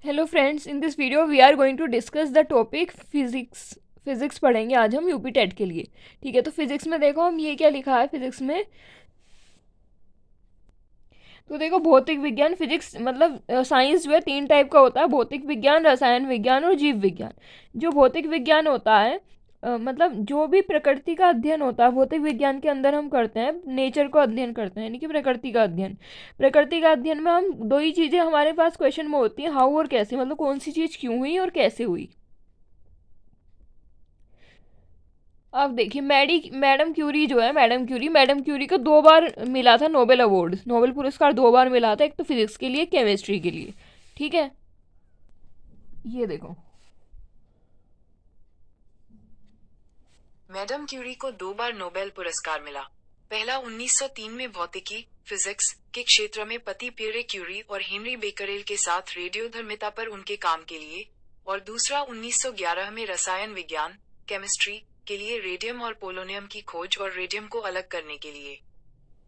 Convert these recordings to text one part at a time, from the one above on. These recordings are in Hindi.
Hello friends, in this video we are going to discuss the topic physics पढ़ेंगे आज हम यूपी टेट के लिए। ठीक है, तो फिजिक्स में देखो हम ये क्या लिखा है फिजिक्स में। तो देखो, भौतिक विज्ञान फिजिक्स मतलब साइंस जो है तीन टाइप का होता है: भौतिक विज्ञान, रसायन विज्ञान और जीव विज्ञान। जो भौतिक विज्ञान होता है मतलब जो भी प्रकृति का अध्ययन होता है भौतिक विज्ञान के अंदर हम करते हैं, नेचर को अध्ययन करते हैं, यानी कि प्रकृति का अध्ययन। प्रकृति का अध्ययन में हम दो ही चीज़ें हमारे पास क्वेश्चन में होती हैं: हाउ और कैसे, मतलब कौन सी चीज़ क्यों हुई और कैसे हुई। अब देखिए, मैडम क्यूरी को 2 बार मिला था नोबेल अवार्ड, नोबेल पुरस्कार 2 बार मिला था, एक तो फिजिक्स के लिए, केमिस्ट्री के लिए। ठीक है, ये देखो। मैडम क्यूरी को 2 बार नोबेल पुरस्कार मिला। पहला 1903 में भौतिकी फिजिक्स के क्षेत्र में पति पियरे क्यूरी और हेनरी बेकरेल के साथ रेडियोधर्मिता पर उनके काम के लिए, और दूसरा 1911 में रसायन विज्ञान केमिस्ट्री के लिए रेडियम और पोलोनियम की खोज और रेडियम को अलग करने के लिए।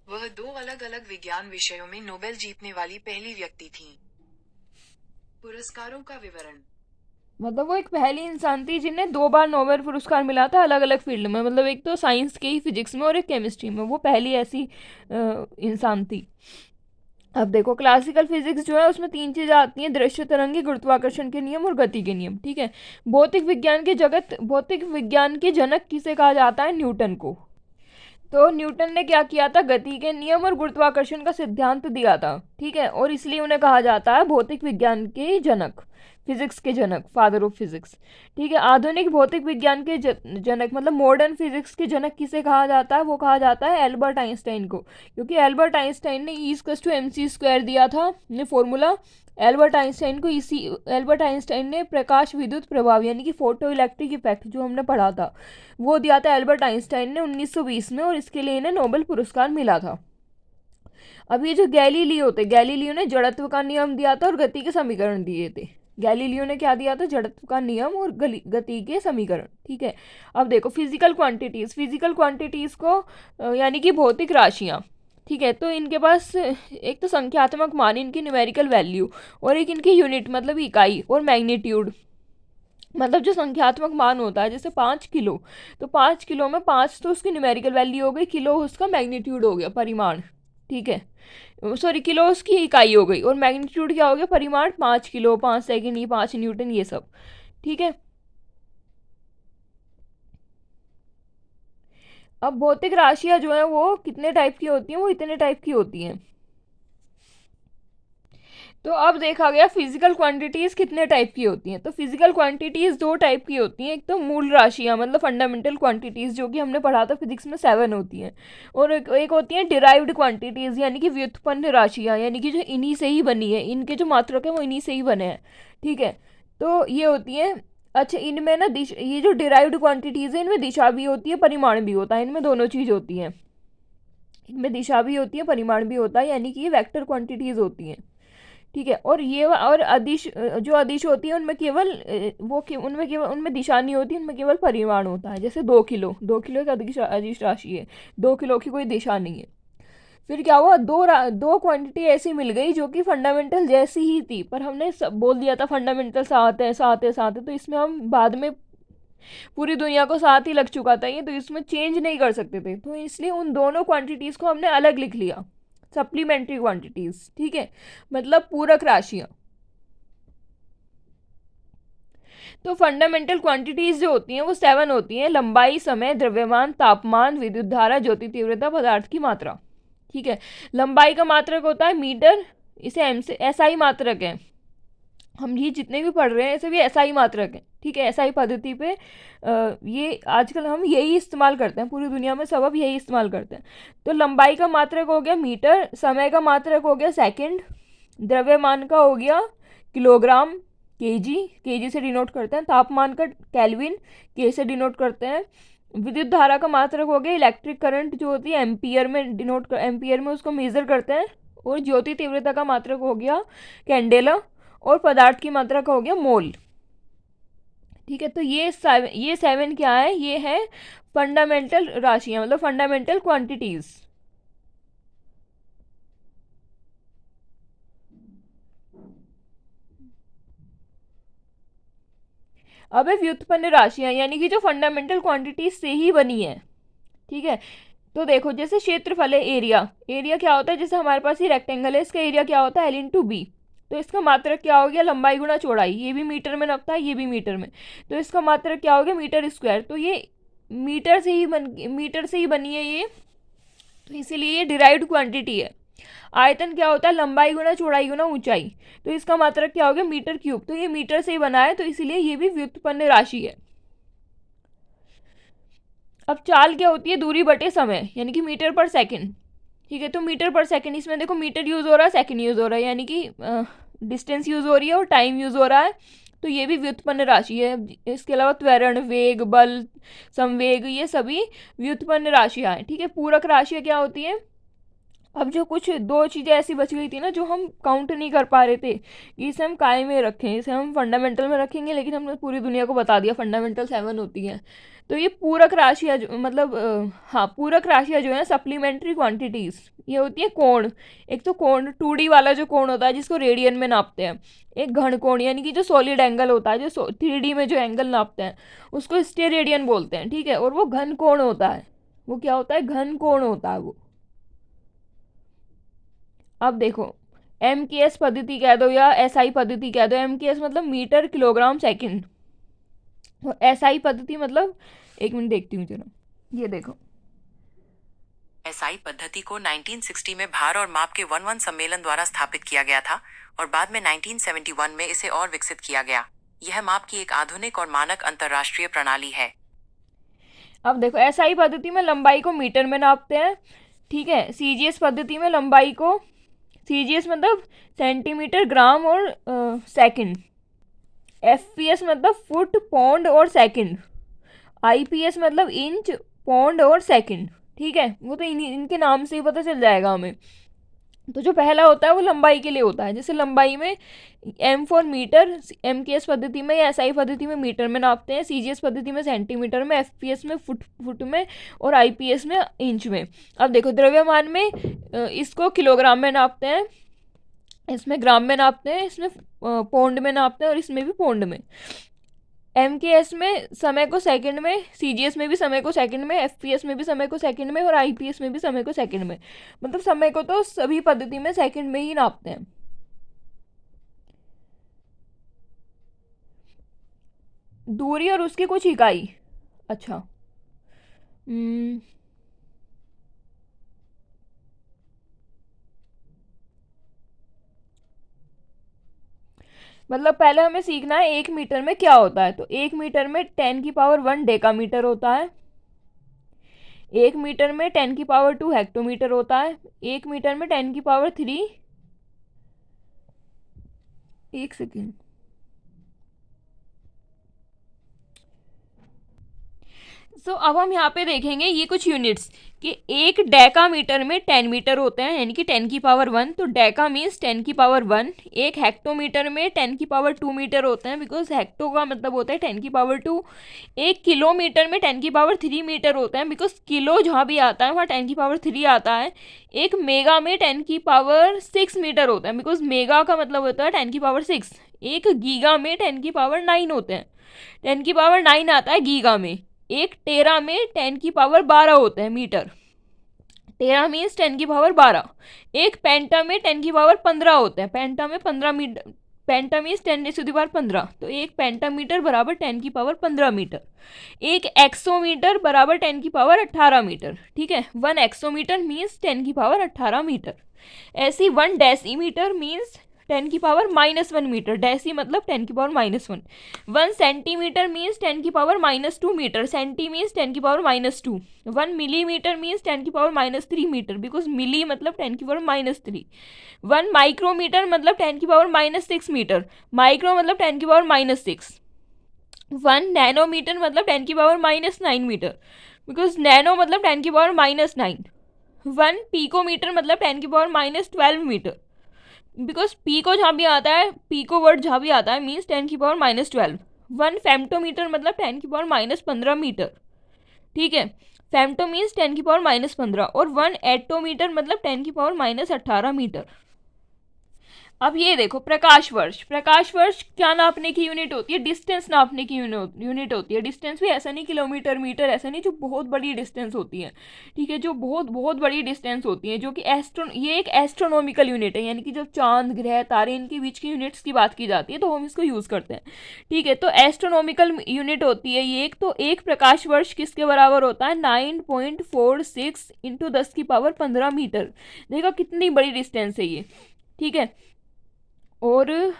वह 2 अलग अलग विज्ञान विषयों में नोबेल जीतने वाली पहली व्यक्ति थी। पुरस्कारों का विवरण। मतलब वो एक पहली इंसान थी जिन्हें 2 बार नोबेल पुरस्कार मिला था अलग अलग फील्ड में, मतलब एक तो साइंस के ही, फिजिक्स में, और एक केमिस्ट्री में। वो पहली ऐसी इंसान थी। अब देखो, क्लासिकल फिजिक्स जो है उसमें तीन चीज़ें आती हैं: दृश्य तरंगी, गुरुत्वाकर्षण के नियम और गति के नियम। ठीक है, भौतिक विज्ञान के जनक किसे कहा जाता है? न्यूटन को। तो न्यूटन ने क्या किया था? गति के नियम और गुरुत्वाकर्षण का सिद्धांत दिया था। ठीक है, और इसलिए उन्हें कहा जाता है भौतिक विज्ञान के जनक, फिजिक्स के जनक, फादर ऑफ फिजिक्स। ठीक है, आधुनिक भौतिक विज्ञान के जनक मतलब मॉडर्न फिजिक्स के जनक किसे कहा जाता है? वो कहा जाता है एल्बर्ट आइंस्टाइन को, क्योंकि एल्बर्ट आइंस्टाइन ने E=mc² दिया था, ने फॉर्मूला। एल्बर्ट आइंस्टाइन ने प्रकाश विद्युत प्रभाव यानी कि फोटो इलेक्ट्रिक इफेक्ट जो हमने पढ़ा था वो दिया था एल्बर्ट आइंस्टाइन ने 1920 में, और इसके लिए इन्हें नोबेल पुरस्कार मिला था। अब ये जो गैलीलियो ने जड़त्व का नियम दिया था और गति के समीकरण दिए थे। गैलीलियो ने क्या दिया था? जड़त्व का नियम और गति के समीकरण। ठीक है, अब देखो, फिजिकल क्वांटिटीज को यानी कि भौतिक राशियाँ। ठीक है, तो इनके पास एक तो संख्यात्मक मान, इनकी न्यूमेरिकल वैल्यू, और एक इनकी यूनिट मतलब इकाई, और मैग्नीट्यूड मतलब जो संख्यात्मक मान होता है, जैसे 5 किलो, तो 5 किलो में 5 तो उसकी न्यूमेरिकल वैल्यू हो गई, किलो उसका मैग्नीट्यूड हो गया, परिमाण। ठीक है, सॉरी, किलो उसकी इकाई हो गई, और मैग्नीट्यूड क्या हो गया? परिमाण। 5 किलो, 5 सेकेंड, ये 5 न्यूटन, ये सब। ठीक है, अब भौतिक राशियां जो है वो कितने टाइप की होती हैं? वो इतने टाइप की होती हैं। तो अब देखा गया फिजिकल क्वांटिटीज कितने टाइप की होती हैं। तो फिजिकल क्वांटिटीज 2 टाइप की होती हैं: एक तो मूल राशियां मतलब फंडामेंटल क्वांटिटीज, जो कि हमने पढ़ा था फिजिक्स में 7 होती हैं, और एक होती हैं डिराइव्ड क्वांटिटीज यानी कि व्युत्पन्न राशियां, यानी कि जो इन्हीं से ही बनी है, इनके जो मात्रक है वो इन्हीं से ही बने हैं। ठीक है, तो ये होती हैं। अच्छा, इनमें ना ये जो डिराइव्ड क्वांटिटीज है इनमें दिशा भी होती है, परिमाण भी होता है, इनमें दोनों चीज होती हैं। इनमें दिशा भी होती है, परिमाण भी होता है, यानी कि ये वेक्टर क्वांटिटीज होती हैं। ठीक है, और ये और जो अदिश होती है उनमें केवल उनमें दिशा नहीं होती, उनमें केवल परिमाण होता है। जैसे 2 किलो एक अदिश राशि है, 2 किलो की कोई दिशा नहीं है। फिर क्या हुआ? दो क्वांटिटी ऐसी मिल गई जो कि फंडामेंटल जैसी ही थी, पर हमने सब बोल दिया था फंडामेंटल साथ है, तो इसमें हम बाद में पूरी दुनिया को साथ ही लग चुका था ये, तो इसमें चेंज नहीं कर सकते थे, तो इसलिए उन दोनों क्वांटिटीज को हमने अलग लिख लिया, सप्लीमेंट्री क्वांटिटीज। ठीक है, मतलब पूरक राशियां। तो फंडामेंटल क्वांटिटीज जो होती हैं वो 7 होती हैं: लंबाई, समय, द्रव्यमान, तापमान, विद्युत धारा, ज्योति तीव्रता, पदार्थ की मात्रा। ठीक है, लंबाई का मात्रक होता है मीटर, इसे एम से SI मात्रक है। हम ये जितने भी पढ़ रहे हैं सभी SI मात्रक है। ठीक है, SI पद्धति पे ये आजकल हम यही इस्तेमाल करते हैं, पूरी दुनिया में सब अब यही इस्तेमाल करते हैं। तो लंबाई का मात्रक हो गया मीटर, समय का मात्रक हो गया सेकंड, द्रव्यमान का हो गया किलोग्राम, केजी से डिनोट करते हैं, तापमान का केल्विन, के से डिनोट करते हैं, विद्युत धारा का मात्रक हो गया इलेक्ट्रिक करंट जो होती है एम्पियर में उसको मेजर करते हैं, और ज्योति तीव्रता का मात्रक हो गया कैंडेला, और पदार्थ की मात्रा का हो गया मोल। ठीक है, तो ये 7 क्या है? ये है फंडामेंटल राशियां मतलब फंडामेंटल क्वांटिटीज। अब है व्युत्पन्न राशियाँ, यानी कि जो फंडामेंटल क्वांटिटीज से ही बनी है, ठीक है। तो देखो जैसे क्षेत्रफल है, एरिया, एरिया क्या होता है, जैसे हमारे पास ये रेक्टेंगल है, इसका एरिया क्या होता है, L/B। तो इसका मात्रक क्या हो गया, लंबाई गुणा चौड़ाई, ये भी मीटर में नापता है, ये भी मीटर में, तो इसका मात्रक क्या हो गया, मीटर स्क्वायर। तो ये मीटर से ही बनी है ये, तो इसीलिए ये डिराइव्ड क्वांटिटी है। आयतन क्या होता है, लंबाई गुणा चौड़ाई गुणा ऊंचाई, तो इसका मात्रक क्या हो गया, मीटर क्यूब। तो ये मीटर से ही बना है, तो इसीलिए ये भी व्युत्पन्न राशि है। अब चाल क्या होती है, दूरी बटे समय, यानी कि मीटर पर सेकंड, ठीक है। तो मीटर पर सेकंड, इसमें देखो मीटर यूज हो रहा है, सेकंड यूज हो रहा है, यानी कि डिस्टेंस यूज हो रही है और टाइम यूज हो रहा है, तो ये भी व्युत्पन्न राशि है। इसके अलावा त्वरण, वेग, बल, संवेग, ये सभी व्युत्पन्न राशियां हैं, ठीक है। पूरक राशियां क्या होती है, अब जो कुछ दो चीज़ें ऐसी बच गई थी ना जो हम काउंट नहीं कर पा रहे थे, इसे हम काय में रखें, इसे हम फंडामेंटल में रखेंगे, लेकिन हमने पूरी दुनिया को बता दिया फंडामेंटल 7 होती हैं। तो ये पूरक राशियाँ मतलब हाँ, पूरक राशियाँ जो है सप्लीमेंट्री क्वांटिटीज़, ये होती है कोण। एक तो कोण 2D वाला जो कोण होता है जिसको रेडियन में नापते हैं, एक घन कोण यानी कि जो सॉलिड एंगल होता है, जो 3D में जो एंगल नापते हैं उसको स्टेरेडियन बोलते हैं, ठीक है। और वो घन कोण होता है, वो क्या होता है, घन कोण होता है वो। अब देखो MKS पद्धति कह दो या SI पद्धति कह दो, MKS मतलब मीटर किलोग्राम सेकंड, तो SI पद्धति मतलब, एक मिनट देखती हूँ जरा, ये देखो SI पद्धति को 1960 में भार और माप के 1-1 सम्मेलन द्वारा स्थापित किया गया था और बाद में 1971 में इसे और विकसित किया गया। यह माप की एक आधुनिक और मानक अंतरराष्ट्रीय प्रणाली है। अब देखो SI पद्धति में लंबाई को मीटर में नापते हैं, ठीक है। CGS पद्धति में लंबाई को, CGS मतलब सेंटीमीटर, ग्राम और सेकंड, FPS मतलब फुट, पौंड और सेकंड, IPS मतलब इंच, पौंड और सेकंड, ठीक है। वो तो इनके नाम से ही पता चल जाएगा हमें। तो जो पहला होता है वो लंबाई के लिए होता है, जैसे लंबाई में M फॉर मीटर, MKS पद्धति में या SI पद्धति में मीटर में नापते हैं, CGS पद्धति में सेंटीमीटर में, FPS में फुट में और IPS में इंच में। अब देखो द्रव्यमान में इसको किलोग्राम में नापते हैं, इसमें ग्राम में नापते हैं, इसमें पौंड में नापते हैं और इसमें भी पौंड में। MKS में समय को सेकंड में, CGS में भी समय को सेकंड में, FPS में भी समय को सेकंड में और IPS में भी समय को सेकंड में। मतलब समय को तो सभी पद्धति में सेकंड में ही नापते हैं। दूरी और उसकी कुछ इकाई, अच्छा मतलब पहले हमें सीखना है 1 मीटर में क्या होता है। तो 1 मीटर में 10⁻1 डेकामीटर होता है, 1 मीटर में 10⁻2 हेक्टोमीटर होता है, 1 मीटर में 10⁻3, एक सेकेंड, अब हम यहाँ पे देखेंगे ये कुछ यूनिट्स कि एक डेकामीटर में 10 मीटर होते हैं, यानी कि 10⁻1, तो डेका मीन्स 10⁻1। एक हेक्टोमीटर में 10⁻2 मीटर होते हैं, बिकॉज हेक्टो का मतलब होता है 10⁻2। एक किलोमीटर में 10⁻3 मीटर होते हैं, बिकॉज किलो जहाँ भी आता है वहाँ 10⁻3 आता है। एक मेगा में 10⁻6 मीटर होता है, बिकॉज मेगा का मतलब होता है 10⁻6। एक गीगा में 10⁻9 होते हैं, 10⁻9 आता है गीगा में। एक टेरा में 10⁻12 होते हैं मीटर, टेरा मीन्स 10⁻12। एक पेंटा में 10⁻15 होते हैं, पेंटा में 15 मीटर, पेंटा मीन्स 10⁻15, तो एक पेंटामीटर बराबर 10⁻15 मीटर। एक एक्सोमीटर बराबर 10⁻18 मीटर, ठीक है। 1 एक्सोमीटर मीन्स 10⁻18 मीटर। ऐसी 1 डेसीमीटर मीन्स 10⁻−1 मीटर, डेसी मतलब 10⁻−1। 1 centimetre means 10⁻−2 metre, centi means 10⁻−2। 1 millimetre means 10⁻−3 metre, because milli मतलब 10⁻−3। 1 माइक्रोमीटर मतलब 10⁻−6 मीटर, माइक्रो मतलब 10⁻−6। 1 नैनोमीटर मतलब 10⁻−9 मीटर, बिकॉज नैनो मतलब 10⁻−9। 1 पिकोमीटर मतलब 10⁻−12 मीटर, बिकॉज पीको जहाँ भी आता है, पीको वर्ड जहाँ भी आता है मीन्स 10⁻12। 1 फेम्टोमीटर मतलब 10⁻15 मीटर, ठीक है। फेम्टो मीन्स 10⁻15 और 1 एटोमीटर मतलब 10⁻18 मीटर। अब ये देखो, प्रकाश वर्ष, प्रकाश वर्ष क्या नापने की यूनिट होती है? डिस्टेंस नापने की यूनिट होती है। डिस्टेंस भी ऐसा नहीं किलोमीटर मीटर, ऐसा नहीं, जो बहुत बड़ी डिस्टेंस होती है, ठीक है, जो बहुत बहुत बड़ी डिस्टेंस होती है, जो कि ये एक एस्ट्रोनॉमिकल यूनिट है, यानी कि जब चांद ग्रह तारे इनके बीच की यूनिट्स की बात की जाती है तो हम इसको यूज़ करते हैं, ठीक है। तो एस्ट्रोनॉमिकल यूनिट होती है ये एक, तो एक प्रकाश वर्ष किसके बराबर होता है? 9.46 इंटू 10⁻15 मीटर। देखो कितनी बड़ी डिस्टेंस है ये, ठीक है। और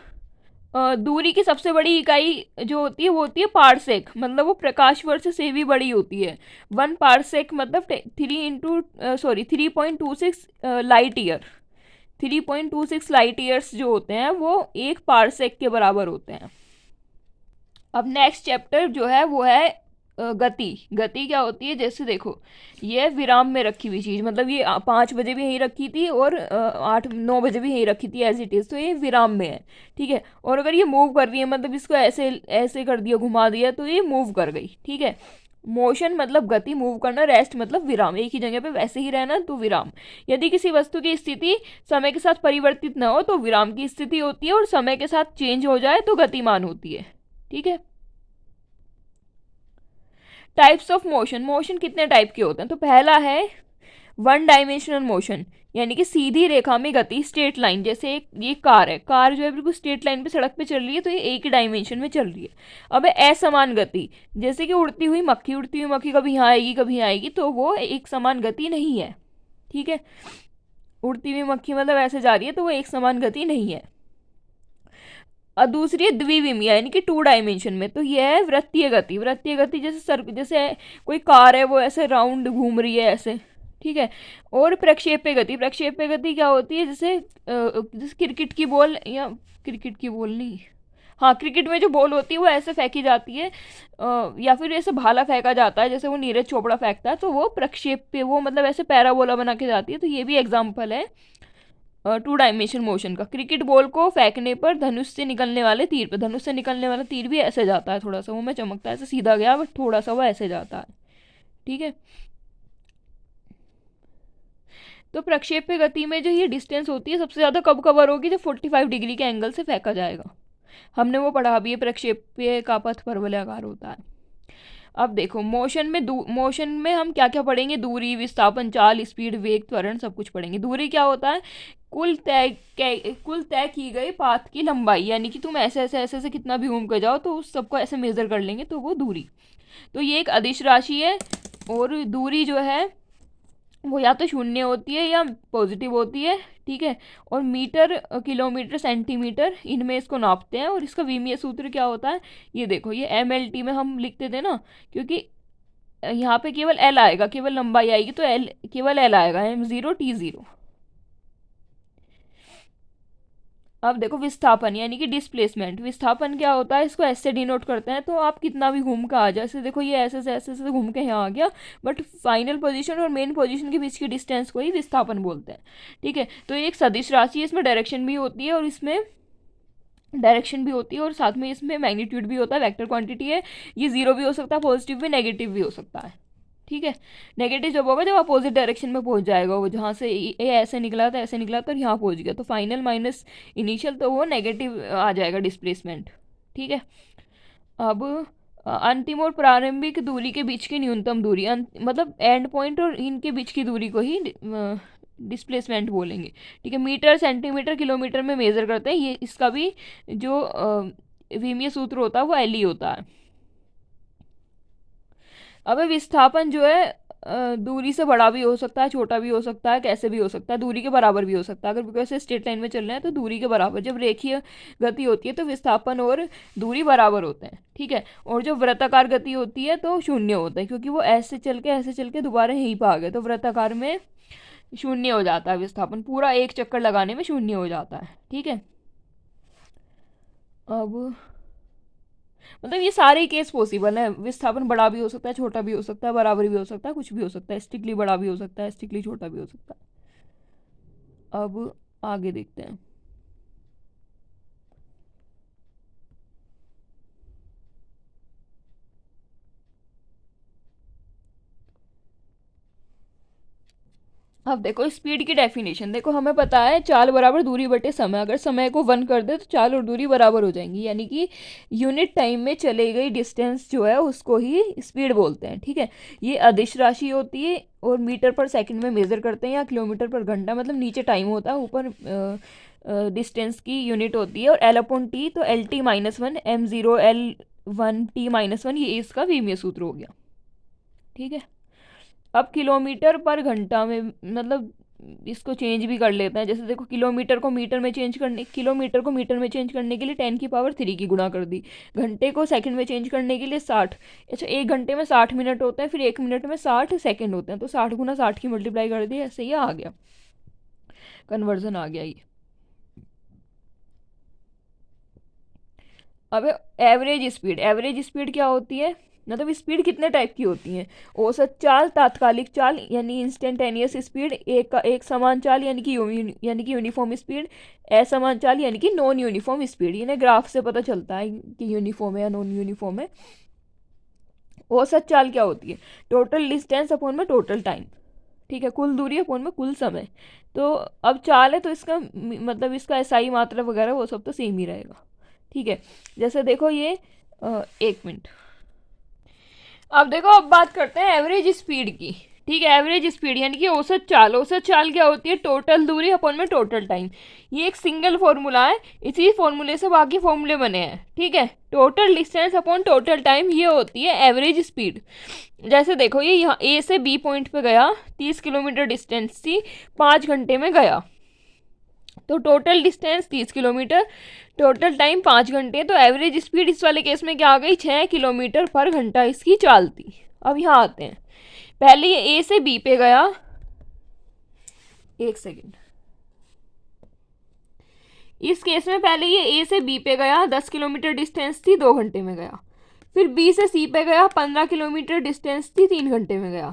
दूरी की सबसे बड़ी इकाई जो होती है वो होती है पारसेक, मतलब वो प्रकाश वर्ष से भी बड़ी होती है। 1 पारसेक मतलब 3.26 लाइट ईयर। 3.26 लाइट ईयर्स जो होते हैं वो 1 पारसेक के बराबर होते हैं। अब नेक्स्ट चैप्टर जो है वो है गति। गति क्या होती है? जैसे देखो, ये विराम में रखी हुई चीज़, मतलब ये 5 बजे भी यहीं रखी थी और 8-9 बजे भी यहीं रखी थी एज इट इज़, तो ये विराम में है, ठीक है। और अगर ये मूव कर रही है, मतलब इसको ऐसे ऐसे कर दिया, घुमा दिया, तो ये मूव कर गई, ठीक है। मोशन मतलब गति, मूव करना, रेस्ट मतलब विराम, एक ही जगह पे वैसे ही रहना, तो विराम। यदि किसी वस्तु की स्थिति समय के साथ परिवर्तित न हो तो विराम की स्थिति होती है, और समय के साथ चेंज हो जाए तो गतिमान होती है, ठीक है। टाइप्स ऑफ मोशन, मोशन कितने टाइप के होते हैं? तो पहला है 1 डायमेंशनल मोशन, यानी कि सीधी रेखा में गति, स्ट्रेट लाइन। जैसे एक ये कार है, कार जो है बिल्कुल स्ट्रेट लाइन पे सड़क पे चल रही है, तो ये एक ही डायमेंशन में चल रही है। अब है असमान गति, जैसे कि उड़ती हुई मक्खी, उड़ती हुई मक्खी कभी यहाँ आएगी कभी यहाँ आएगी, तो वो एक समान गति नहीं है, ठीक है। उड़ती हुई मक्खी मतलब ऐसे जा रही है, तो वो एक समान गति नहीं है। और दूसरी है द्विविमीय, यानी कि 2 डायमेंशन में, तो यह है वृत्तीय गति। वृत्तीय गति जैसे कोई कार है वो ऐसे राउंड घूम रही है ऐसे, ठीक है। और प्रक्षेप्य गति, प्रक्षेप्य गति क्या होती है? जैसे क्रिकेट की बॉल, या क्रिकेट की बॉल नहीं, हाँ, क्रिकेट में जो बॉल होती है वो ऐसे फेंकी जाती है, या फिर ऐसे भाला फेंका जाता है, जैसे वो नीरज चोपड़ा फेंकता है, तो वो प्रक्षेप्य, वो मतलब ऐसे पैराबोला बना के जाती है, तो ये भी एग्जाम्पल है 2 डायमेंशन मोशन का। क्रिकेट बॉल को फेंकने पर धनुष से निकलने वाले तीर पे, धनुष से निकलने वाला तीर भी ऐसे जाता है, थोड़ा सा वो में चमकता है, ऐसे सीधा गया बट थोड़ा सा वो ऐसे जाता है, ठीक है। तो प्रक्षेप्य गति में जो ये डिस्टेंस होती है सबसे ज़्यादा कब कवर होगी? जब 45 डिग्री के एंगल से फेंका जाएगा। हमने वो पढ़ा भी है, प्रक्षेप्य का पथ परवलयाकार होता है। अब देखो, मोशन में हम क्या क्या पढ़ेंगे? दूरी, विस्थापन, चाल, स्पीड, वेग, त्वरण, सब कुछ पढ़ेंगे। दूरी क्या होता है? कुल तय की गई पाथ की लंबाई, यानी कि तुम ऐसे ऐसे ऐसे ऐसे कितना भी घूम कर जाओ तो उस सबको ऐसे मेजर कर लेंगे, तो वो दूरी। तो ये एक अदिश राशि है, और दूरी जो है वो या तो शून्य होती है या पॉजिटिव होती है, ठीक है। और मीटर, किलोमीटर, सेंटीमीटर, इनमें इसको नापते हैं। और इसका विमीय सूत्र क्या होता है? ये देखो, ये MLT में हम लिखते थे ना, क्योंकि यहाँ पे केवल एल आएगा, केवल लंबाई आएगी, तो एल, केवल एल आएगा, M0T0। अब देखो विस्थापन, यानी कि डिस्प्लेसमेंट। विस्थापन क्या होता है? इसको ऐसे डिनोट करते हैं, तो आप कितना भी घूम कर आ जाए, जैसे देखो ये ऐसे से ऐसे से घूम के यहाँ आ गया, बट फाइनल पोजीशन और मेन पोजीशन के बीच की डिस्टेंस को ही विस्थापन बोलते हैं, ठीक है। तो ये एक सदिश राशि है, इसमें डायरेक्शन भी होती है, और साथ में इसमें मैग्नीट्यूड भी होता है, वेक्टर क्वांटिटी है। ये जीरो भी हो सकता है, पॉजिटिव भी, नेगेटिव भी हो सकता है, ठीक है। नेगेटिव जब होगा जब अपोजिट डायरेक्शन में पहुंच जाएगा, वो जहाँ से ए ऐसे निकला था ऐसे निकला था और यहाँ पहुंच गया, तो फाइनल माइनस इनिशियल, तो वो नेगेटिव आ जाएगा डिस्प्लेसमेंट, ठीक है। अब अंतिम और प्रारंभिक दूरी के बीच की न्यूनतम दूरी, मतलब एंड पॉइंट और इनके बीच की दूरी को ही डिस्प्लेसमेंट बोलेंगे, ठीक है। मीटर, सेंटीमीटर, किलोमीटर में मेजर करते हैं। ये इसका भी जो विमीय सूत्र होता है वो एल ही होता है। अब विस्थापन जो है दूरी से बड़ा भी हो सकता है, छोटा भी हो सकता है, कैसे भी हो सकता है, दूरी के बराबर भी हो सकता है। अगर वैसे स्ट्रेट लाइन में चल रहे हैं तो दूरी के बराबर, जब रेखीय गति होती है तो विस्थापन और दूरी बराबर होते हैं, ठीक है। और जो वृत्ताकार गति होती है तो शून्य होता है, क्योंकि वो ऐसे चल के दोबारा यहीं पर आ गए, तो वृत्ताकार में शून्य हो जाता है विस्थापन, पूरा एक चक्कर लगाने में शून्य हो जाता है, ठीक है। अब मतलब ये सारे केस पॉसिबल है, विस्थापन बड़ा भी हो सकता है, छोटा भी हो सकता है, बराबर भी हो सकता है, कुछ भी हो सकता है, स्टिकली बड़ा भी हो सकता है, स्टिकली छोटा भी हो सकता है। अब आगे देखते हैं। अब देखो स्पीड की डेफिनेशन, देखो हमें पता है चाल बराबर दूरी बटे समय, अगर समय को 1 कर दे तो चाल और दूरी बराबर हो जाएंगी, यानी कि यूनिट टाइम में चले गई डिस्टेंस जो है उसको ही स्पीड बोलते हैं। ठीक है, ये अदिश राशि होती है और मीटर पर सेकंड में मेज़र करते हैं, या किलोमीटर पर घंटा, मतलब नीचे टाइम होता है, ऊपर डिस्टेंस की यूनिट होती है। और L/T, तो LT-1 M0 L1T-1, ये इसका वीमीय सूत्र हो गया। ठीक है, अब किलोमीटर पर घंटा में मतलब इसको चेंज भी कर लेते हैं। जैसे देखो किलोमीटर को मीटर में चेंज करने के लिए 10⁻³ की गुणा कर दी, घंटे को सेकंड में चेंज करने के लिए 60। अच्छा, 1 घंटे में 60 मिनट होते हैं, फिर 1 मिनट में 60 सेकंड होते हैं, तो 60 × 60 की मल्टीप्लाई कर दी, ऐसे ही आ गया, कन्वर्जन आ गया ये। अब एवरेज स्पीड क्या होती है, मतलब स्पीड कितने टाइप की होती हैं? औसत चाल, तात्कालिक चाल यानी इंस्टेंटेनियस स्पीड, एक समान चाल यानी कि यूनिफॉर्म स्पीड, असमान चाल यानी कि नॉन यूनिफॉर्म स्पीड। इन्हें ग्राफ से पता चलता है कि यूनिफॉर्म है या नॉन यूनिफॉर्म है। औसत चाल क्या होती है? टोटल डिस्टेंस अपॉन में टोटल टाइम। ठीक है, कुल दूरी अपॉन में कुल समय। तो अब चाल है तो इसका मतलब इसका SI मात्रा वगैरह वो सब तो सेम ही रहेगा। ठीक है, जैसे देखो ये 1 मिनट, अब देखो अब बात करते हैं एवरेज स्पीड की। ठीक है, एवरेज स्पीड यानी कि औसत चाल क्या होती है? टोटल दूरी अपॉन में टोटल टाइम। ये एक सिंगल फॉर्मूला है, इसी फॉर्मूले से बाकी फॉर्मूले बने हैं। ठीक है, total distance upon total time, ये होती है एवरेज स्पीड। जैसे देखो ये यहाँ A से B पॉइंट पे गया, 30 किलोमीटर डिस्टेंस थी, 5 घंटे में गया, तो total distance 30 kilometre, total time 5 घंटे, तो एवरेज स्पीड इस वाले केस में क्या आ गई? 6 किलोमीटर पर घंटा इसकी चाल थी। अब यहाँ आते हैं, पहले ये A से B पे गया, 1 सेकेंड, इस केस में पहले ये A से B पे गया, 10 किलोमीटर डिस्टेंस थी, 2 घंटे में गया। फिर B से C पे गया, 15 किलोमीटर डिस्टेंस थी, 3 घंटे में गया।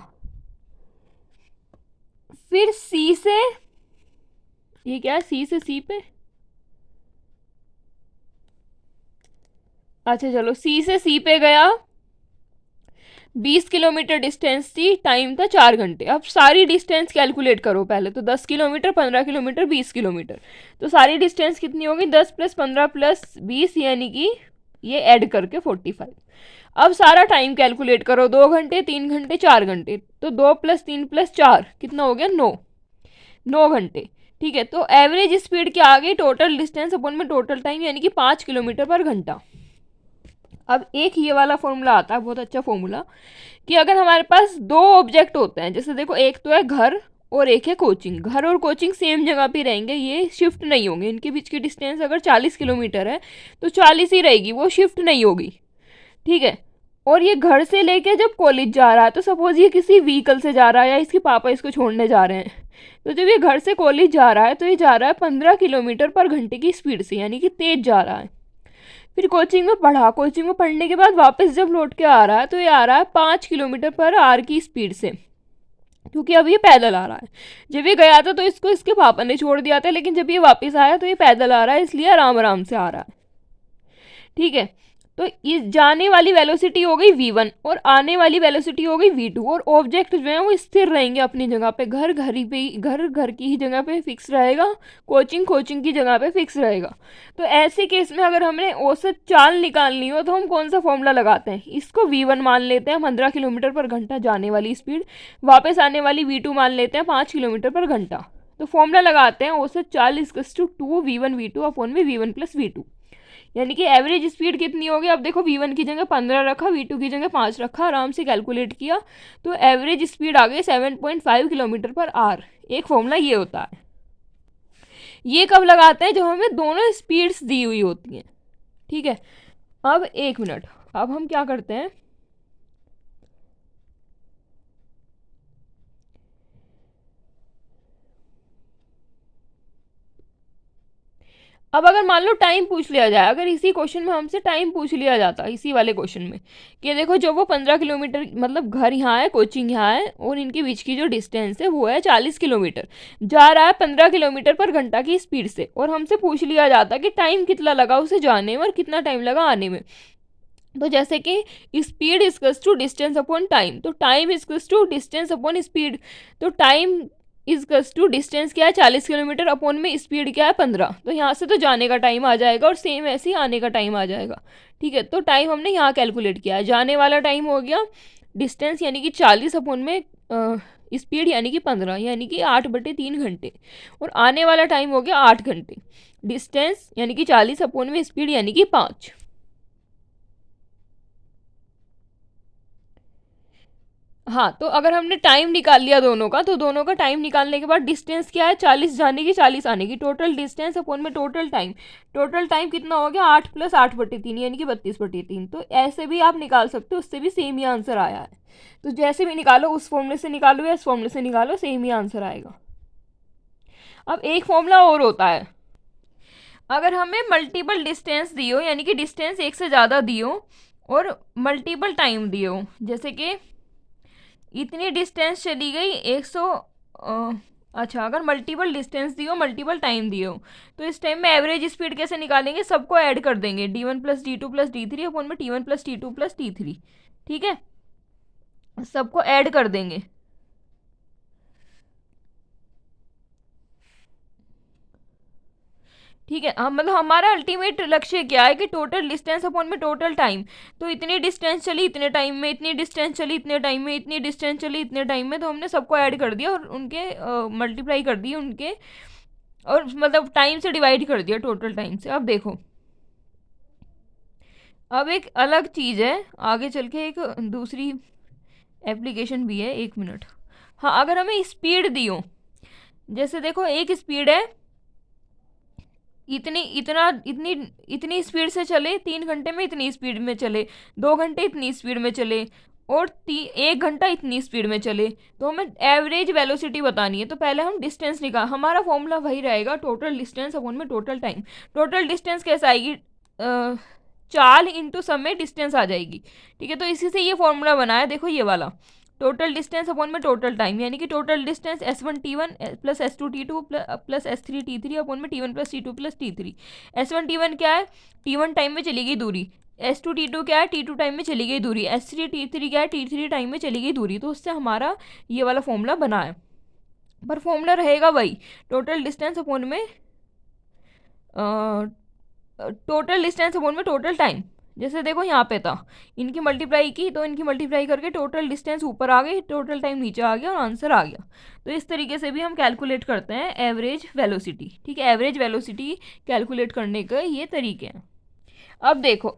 फिर C से, ये क्या है, C से C पे, अच्छा चलो C से C पे गया, 20 किलोमीटर डिस्टेंस थी, टाइम था 4 घंटे। अब सारी डिस्टेंस कैलकुलेट करो पहले, तो 10 किलोमीटर, 15 किलोमीटर, 20 किलोमीटर, तो सारी डिस्टेंस कितनी होगी? 10 + 15 + 20 यानी कि ये ऐड करके 45। अब सारा टाइम कैलकुलेट करो, 2 घंटे, 3 घंटे, 4 घंटे, तो 2 + 3 + 4 कितना हो गया? 9 घंटे। ठीक है, तो एवरेज स्पीड क्या आ गई? टोटल डिस्टेंस अपॉन में टोटल टाइम यानी कि 5 किलोमीटर पर घंटा। अब एक ये वाला फॉर्मूला आता है, बहुत अच्छा फॉर्मूला, कि अगर हमारे पास 2 ऑब्जेक्ट होते हैं, जैसे देखो एक तो है घर और एक है कोचिंग, घर और कोचिंग सेम जगह पे रहेंगे, ये शिफ्ट नहीं होंगे, इनके बीच की डिस्टेंस अगर 40 किलोमीटर है तो 40 ही रहेगी, वो शिफ्ट नहीं होगी। ठीक है, और ये घर से लेके जब कॉलेज जा रहा है, तो सपोज ये किसी व्हीकल से जा रहा है या इसके पापा इसको छोड़ने जा रहे हैं, तो जब ये घर से कॉलेज जा रहा है तो ये जा रहा है 15 किलोमीटर पर घंटे की स्पीड से, यानी कि तेज जा रहा है। फिर कोचिंग में पढ़ने के बाद वापस जब लौट के आ रहा है तो ये आ रहा है 5 किलोमीटर पर आवर की स्पीड से, क्योंकि अब ये पैदल आ रहा है। जब ये गया था तो इसको इसके पापा ने छोड़ दिया था, लेकिन जब ये वापस आया तो ये पैदल आ रहा है, इसलिए आराम आराम से आ रहा है। ठीक है, तो ये जाने वाली वेलोसिटी हो गई v1 और आने वाली वेलोसिटी हो गई v2, और ऑब्जेक्ट जो है वो स्थिर रहेंगे अपनी जगह पे, घर की ही जगह पे फिक्स रहेगा, कोचिंग की जगह पे फिक्स रहेगा। तो ऐसे केस में अगर हमने औसत चाल निकालनी हो तो हम कौन सा फॉर्मूला लगाते हैं? इसको v1 मान लेते हैं, 15 किलोमीटर पर घंटा जाने वाली स्पीड, वापस आने वाली v2 मान लेते हैं 5 किलोमीटर पर घंटा। तो फॉर्मूला लगाते हैं औसत चाल = 2 v1 v2 अपॉन में v1 + v2, यानी कि एवरेज स्पीड कितनी होगी? अब देखो v1 की जगह 15 रखा, v2 की जगह 5 रखा, आराम से कैलकुलेट किया, तो एवरेज स्पीड आ गई 7.5 किलोमीटर पर आवर। एक फॉर्मूला ये होता है। ये कब लगाते हैं? जब हमें दोनों स्पीड्स दी हुई होती हैं। ठीक है, अब 1 मिनट, अब हम क्या करते हैं, अब अगर मान लो टाइम पूछ लिया जाए, अगर इसी क्वेश्चन में हमसे टाइम पूछ लिया जाता, इसी वाले क्वेश्चन में, कि देखो जो वो 15 किलोमीटर, मतलब घर यहाँ है, कोचिंग यहाँ है, और इनके बीच की जो डिस्टेंस है वो है 40 किलोमीटर, जा रहा है 15 किलोमीटर पर घंटा की स्पीड से, और हमसे पूछ लिया जाता कि टाइम कितना लगा उसे जाने में और कितना टाइम लगा आने में। तो जैसे कि स्पीड = डिस्टेंस अपॉन टाइम, तो टाइम = डिस्टेंस अपॉन स्पीड, तो टाइम इज टू डिस्टेंस क्या है 40 किलोमीटर अपॉन में स्पीड क्या है 15। तो यहाँ से तो जाने का टाइम आ जाएगा और सेम ऐसे ही आने का टाइम आ जाएगा। ठीक है, तो टाइम हमने यहाँ कैलकुलेट किया है। जाने वाला टाइम हो गया डिस्टेंस यानी कि 40 अपॉन में स्पीड यानी कि 15 यानी कि 8/3 घंटे, और आने वाला टाइम हो गया 8 घंटे। डिस्टेंस यानी कि 40 अपॉन में स्पीड यानी कि 5। हाँ, तो अगर हमने टाइम निकाल लिया दोनों का, तो दोनों का टाइम निकालने के बाद डिस्टेंस क्या है 40 जाने की 40 आने की, टोटल डिस्टेंस अपॉन में टोटल टाइम। टोटल टाइम कितना हो गया 8 + 8/3 यानी कि 32/3। तो ऐसे भी आप निकाल सकते हो, उससे भी सेम ही आंसर आया है। तो जैसे भी निकालो, उस फॉर्मूले से निकालो या इस फॉर्मूले से निकालो, सेम ही आंसर आएगा। अब एक फॉर्मूला और होता है, अगर हमें मल्टीपल डिस्टेंस दियो यानी कि डिस्टेंस एक से ज़्यादा दियो और मल्टीपल टाइम दियो, जैसे कि इतनी डिस्टेंस चली गई 100। अच्छा, अगर मल्टीपल डिस्टेंस दियो मल्टीपल टाइम दियो, तो इस टाइम में एवरेज स्पीड कैसे निकालेंगे, सबको ऐड कर देंगे d1 + d2 + d3 अपॉन में t1 + t2 + t3। ठीक है, सबको ऐड कर देंगे। ठीक है, हम मतलब हमारा अल्टीमेट लक्ष्य क्या है कि टोटल डिस्टेंस अपॉन में टोटल टाइम। तो इतनी डिस्टेंस चली इतने टाइम में, इतनी डिस्टेंस चली इतने टाइम में, इतनी डिस्टेंस चली इतने टाइम में, तो हमने सबको ऐड कर दिया और उनके मल्टीप्लाई कर दिए उनके, और मतलब टाइम से डिवाइड कर दिया टोटल टाइम से। अब देखो, अब एक अलग चीज़ है, आगे चल के एक दूसरी एप्लीकेशन भी है। 1 मिनट। हाँ, अगर हमें स्पीड दी हो, जैसे देखो एक स्पीड है इतनी स्पीड से चले, 3 घंटे में इतनी स्पीड में चले, 2 घंटे इतनी स्पीड में चले, और 1 घंटा इतनी स्पीड में चले, तो हमें एवरेज वेलोसिटी बतानी है। तो पहले हम डिस्टेंस निकाल, हमारा फॉर्मूला वही रहेगा, टोटल डिस्टेंस अपॉन में टोटल टाइम। टोटल डिस्टेंस कैसे आएगी, चाल इंटू सब में डिस्टेंस आ जाएगी। ठीक है, तो इसी से ये फॉर्मूला बनाया, देखो ये वाला, टोटल डिस्टेंस अपॉन में टोटल टाइम, यानी कि total distance s1 t1 + s2 t2 + s3 t3 upon में t1 + t2 + t3। s1 t1 क्या है, t1 टाइम में चली गई दूरी, s2 t2 क्या है, t2 टाइम में चली गई दूरी, s3 t3 क्या है, t3 टाइम में चली गई दूरी। तो उससे हमारा ये वाला फॉर्मूला बना है, पर फॉर्मूला रहेगा वही, टोटल डिस्टेंस अपॉन में टोटल टाइम। जैसे देखो यहाँ पे था, इनकी मल्टीप्लाई की तो इनकी मल्टीप्लाई करके टोटल डिस्टेंस ऊपर आ गई, टोटल टाइम नीचे आ गया और आंसर आ गया। तो इस तरीके से भी हम कैलकुलेट करते हैं एवरेज वेलोसिटी। ठीक है, एवरेज वेलोसिटी कैलकुलेट करने के ये तरीके हैं। अब देखो,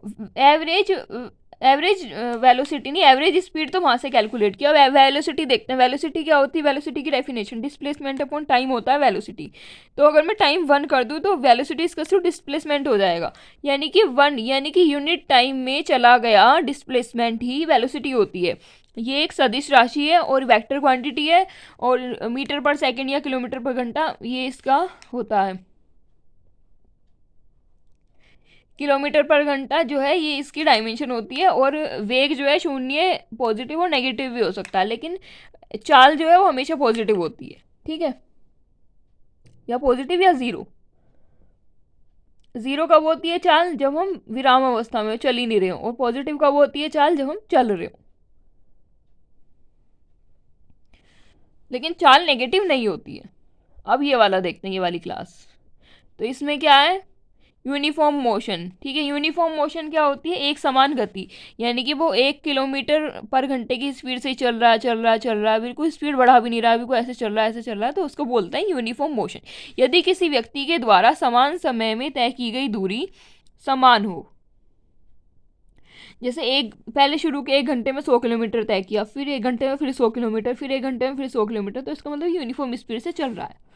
एवरेज वेलोसिटी नहीं, एवरेज स्पीड तो वहाँ से कैलकुलेट किया। अब वेलोसिटी देखते हैं, वेलोसिटी क्या होती है, वेलोसिटी की डेफिनेशन डिस्प्लेसमेंट अपॉन टाइम होता है वेलोसिटी। तो अगर मैं टाइम 1 कर दूँ तो वेलोसिटी इसका सिर्फ डिस्प्लेसमेंट हो जाएगा, यानी कि 1 यानी कि यूनिट टाइम में चला गया डिस्प्लेसमेंट ही वेलोसिटी होती है। ये एक सदिश राशि है और वेक्टर क्वांटिटी है, और मीटर पर सेकेंड या किलोमीटर पर घंटा ये इसका होता है। किलोमीटर पर घंटा जो है ये इसकी डायमेंशन होती है, और वेग जो है शून्य पॉजिटिव और नेगेटिव भी हो सकता है, लेकिन चाल जो है वो हमेशा पॉजिटिव होती है। ठीक है, या पॉजिटिव या ज़ीरो। ज़ीरो कब होती है चाल, जब हम विराम अवस्था में चल ही नहीं रहे हो, और पॉजिटिव कब होती है चाल, जब हम चल रहे हो। लेकिन चाल नेगेटिव नहीं होती है। अब ये वाला देखते हैं, ये वाली क्लास। तो इसमें क्या है, यूनिफॉर्म मोशन। ठीक है, यूनिफॉर्म मोशन क्या होती है, एक समान गति, यानी कि वो 1 किलोमीटर पर घंटे की स्पीड से चल रहा है, बिल्कुल स्पीड बढ़ा भी नहीं रहा है, बिल्कुल ऐसे चल रहा है, तो उसको बोलते हैं यूनिफॉर्म मोशन। यदि किसी व्यक्ति के द्वारा समान समय में तय की गई दूरी समान हो, जैसे पहले शुरू के 1 घंटे में 100 किलोमीटर तय किया, फिर 1 घंटे में फिर 100 किलोमीटर, फिर 1 घंटे में फिर 100 किलोमीटर, तो इसका मतलब यूनिफॉर्म स्पीड से चल रहा है।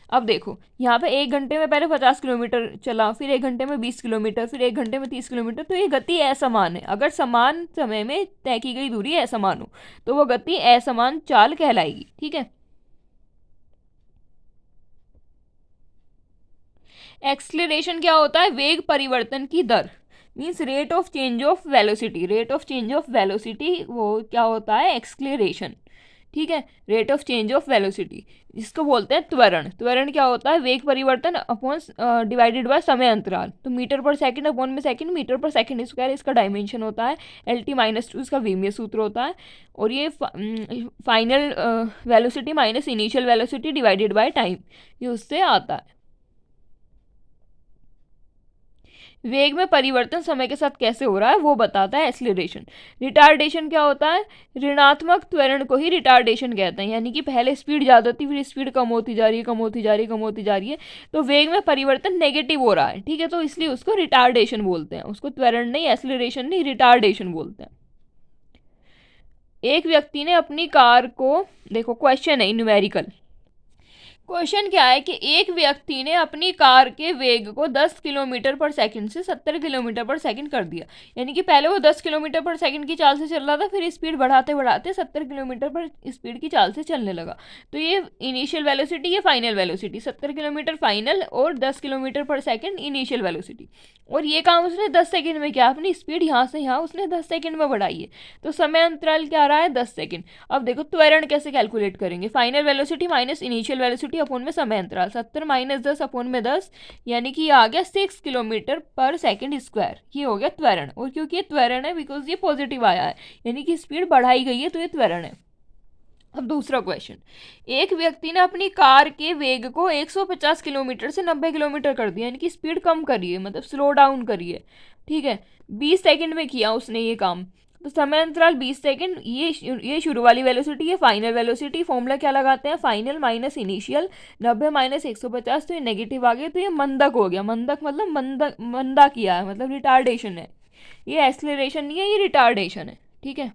अब देखो यहाँ पे 1 घंटे में पहले 50 किलोमीटर चला, फिर 1 घंटे में 20 किलोमीटर, फिर 1 घंटे में 30 किलोमीटर, तो ये गति असमान है। अगर समान समय में तय की गई दूरी असमान हो तो वो गति असमान चाल कहलाएगी। ठीक है, एक्सलेरेशन क्या होता है, वेग परिवर्तन की दर, means rate of change of velocity. Rate of change of velocity वो क्या होता है, एक्सलेरेशन। ठीक है, rate of change of velocity, जिसको बोलते हैं त्वरण। त्वरण क्या होता है? वेग परिवर्तन अपॉन डिवाइडेड बाय समय अंतराल। तो मीटर पर सेकंड अपॉन में सेकंड, मीटर पर सेकंड स्क्वायर इसका डायमेंशन होता है, LT-2 इसका वीमीय सूत्र होता है, और ये final velocity minus initial velocity divided by time, ये उससे आता है। वेग में परिवर्तन समय के साथ कैसे हो रहा है वो बताता है एक्सीलरेशन। रिटार्डेशन क्या होता है? ऋणात्मक त्वरण को ही रिटार्डेशन कहते हैं, यानी कि पहले स्पीड ज़्यादा थी, फिर स्पीड कम होती जा रही है, कम होती जा रही है, कम होती जा रही है, तो वेग में परिवर्तन नेगेटिव हो रहा है, ठीक है, तो इसलिए उसको रिटार्डेशन बोलते हैं, उसको त्वरण नहीं, एक्सीलरेशन नहीं, रिटार्डेशन बोलते हैं। एक व्यक्ति ने अपनी कार को, देखो क्वेश्चन है न्यूमेरिकल, क्वेश्चन क्या है कि एक व्यक्ति ने अपनी कार के वेग को 10 किलोमीटर पर सेकंड से 70 किलोमीटर पर सेकंड कर दिया, यानी कि पहले वो 10 किलोमीटर पर सेकंड की चाल से चल रहा था, फिर स्पीड बढ़ाते बढ़ाते 70 किलोमीटर पर स्पीड की चाल से चलने लगा। तो ये इनिशियल वेलोसिटी, ये फाइनल वेलोसिटी, 70 किलोमीटर फाइनल और 10 किलोमीटर पर सेकेंड इनिशियल वेलोसिटी। और ये काम उसने 10 सेकेंड में किया, अपनी स्पीड यहाँ से यहाँ उसने 10 सेकेंड में बढ़ाई है, तो समय अंतराल क्या आ रहा है? 10 सेकेंड। अब देखो त्वरण कैसे कैलकुलेट करेंगे? Final velocity minus initial velocity upon में समय अंतराल, 70 माइनस 10 अपॉन में 10, यानी कि ये आ गया 6 किलोमीटर पर सेकेंड स्क्वायर, ये हो गया त्वरण। और क्योंकि ये त्वरण है बिकॉज ये पॉजिटिव आया है, यानी कि स्पीड बढ़ाई गई है, तो ये त्वरण है। अब दूसरा क्वेश्चन, एक व्यक्ति ने अपनी कार के वेग को 150 किलोमीटर से 90 किलोमीटर कर दिया, यानी कि स्पीड कम करी है, मतलब स्लो डाउन करी है, ठीक है, 20 सेकंड में किया उसने ये काम, तो समय अंतराल 20 सेकंड। ये शुरू वाली वेलोसिटी है, फाइनल वेलोसिटी। फॉर्मूला क्या लगाते हैं? फाइनल माइनस इनिशियल, 90 माइनस 150, तो ये नेगेटिव आ गया, तो ये मंदक हो गया। मंदक मतलब मंदा किया है, मतलब रिटार्डेशन है, ये एक्सेलरेशन नहीं है, ये रिटार्डेशन है, ठीक है।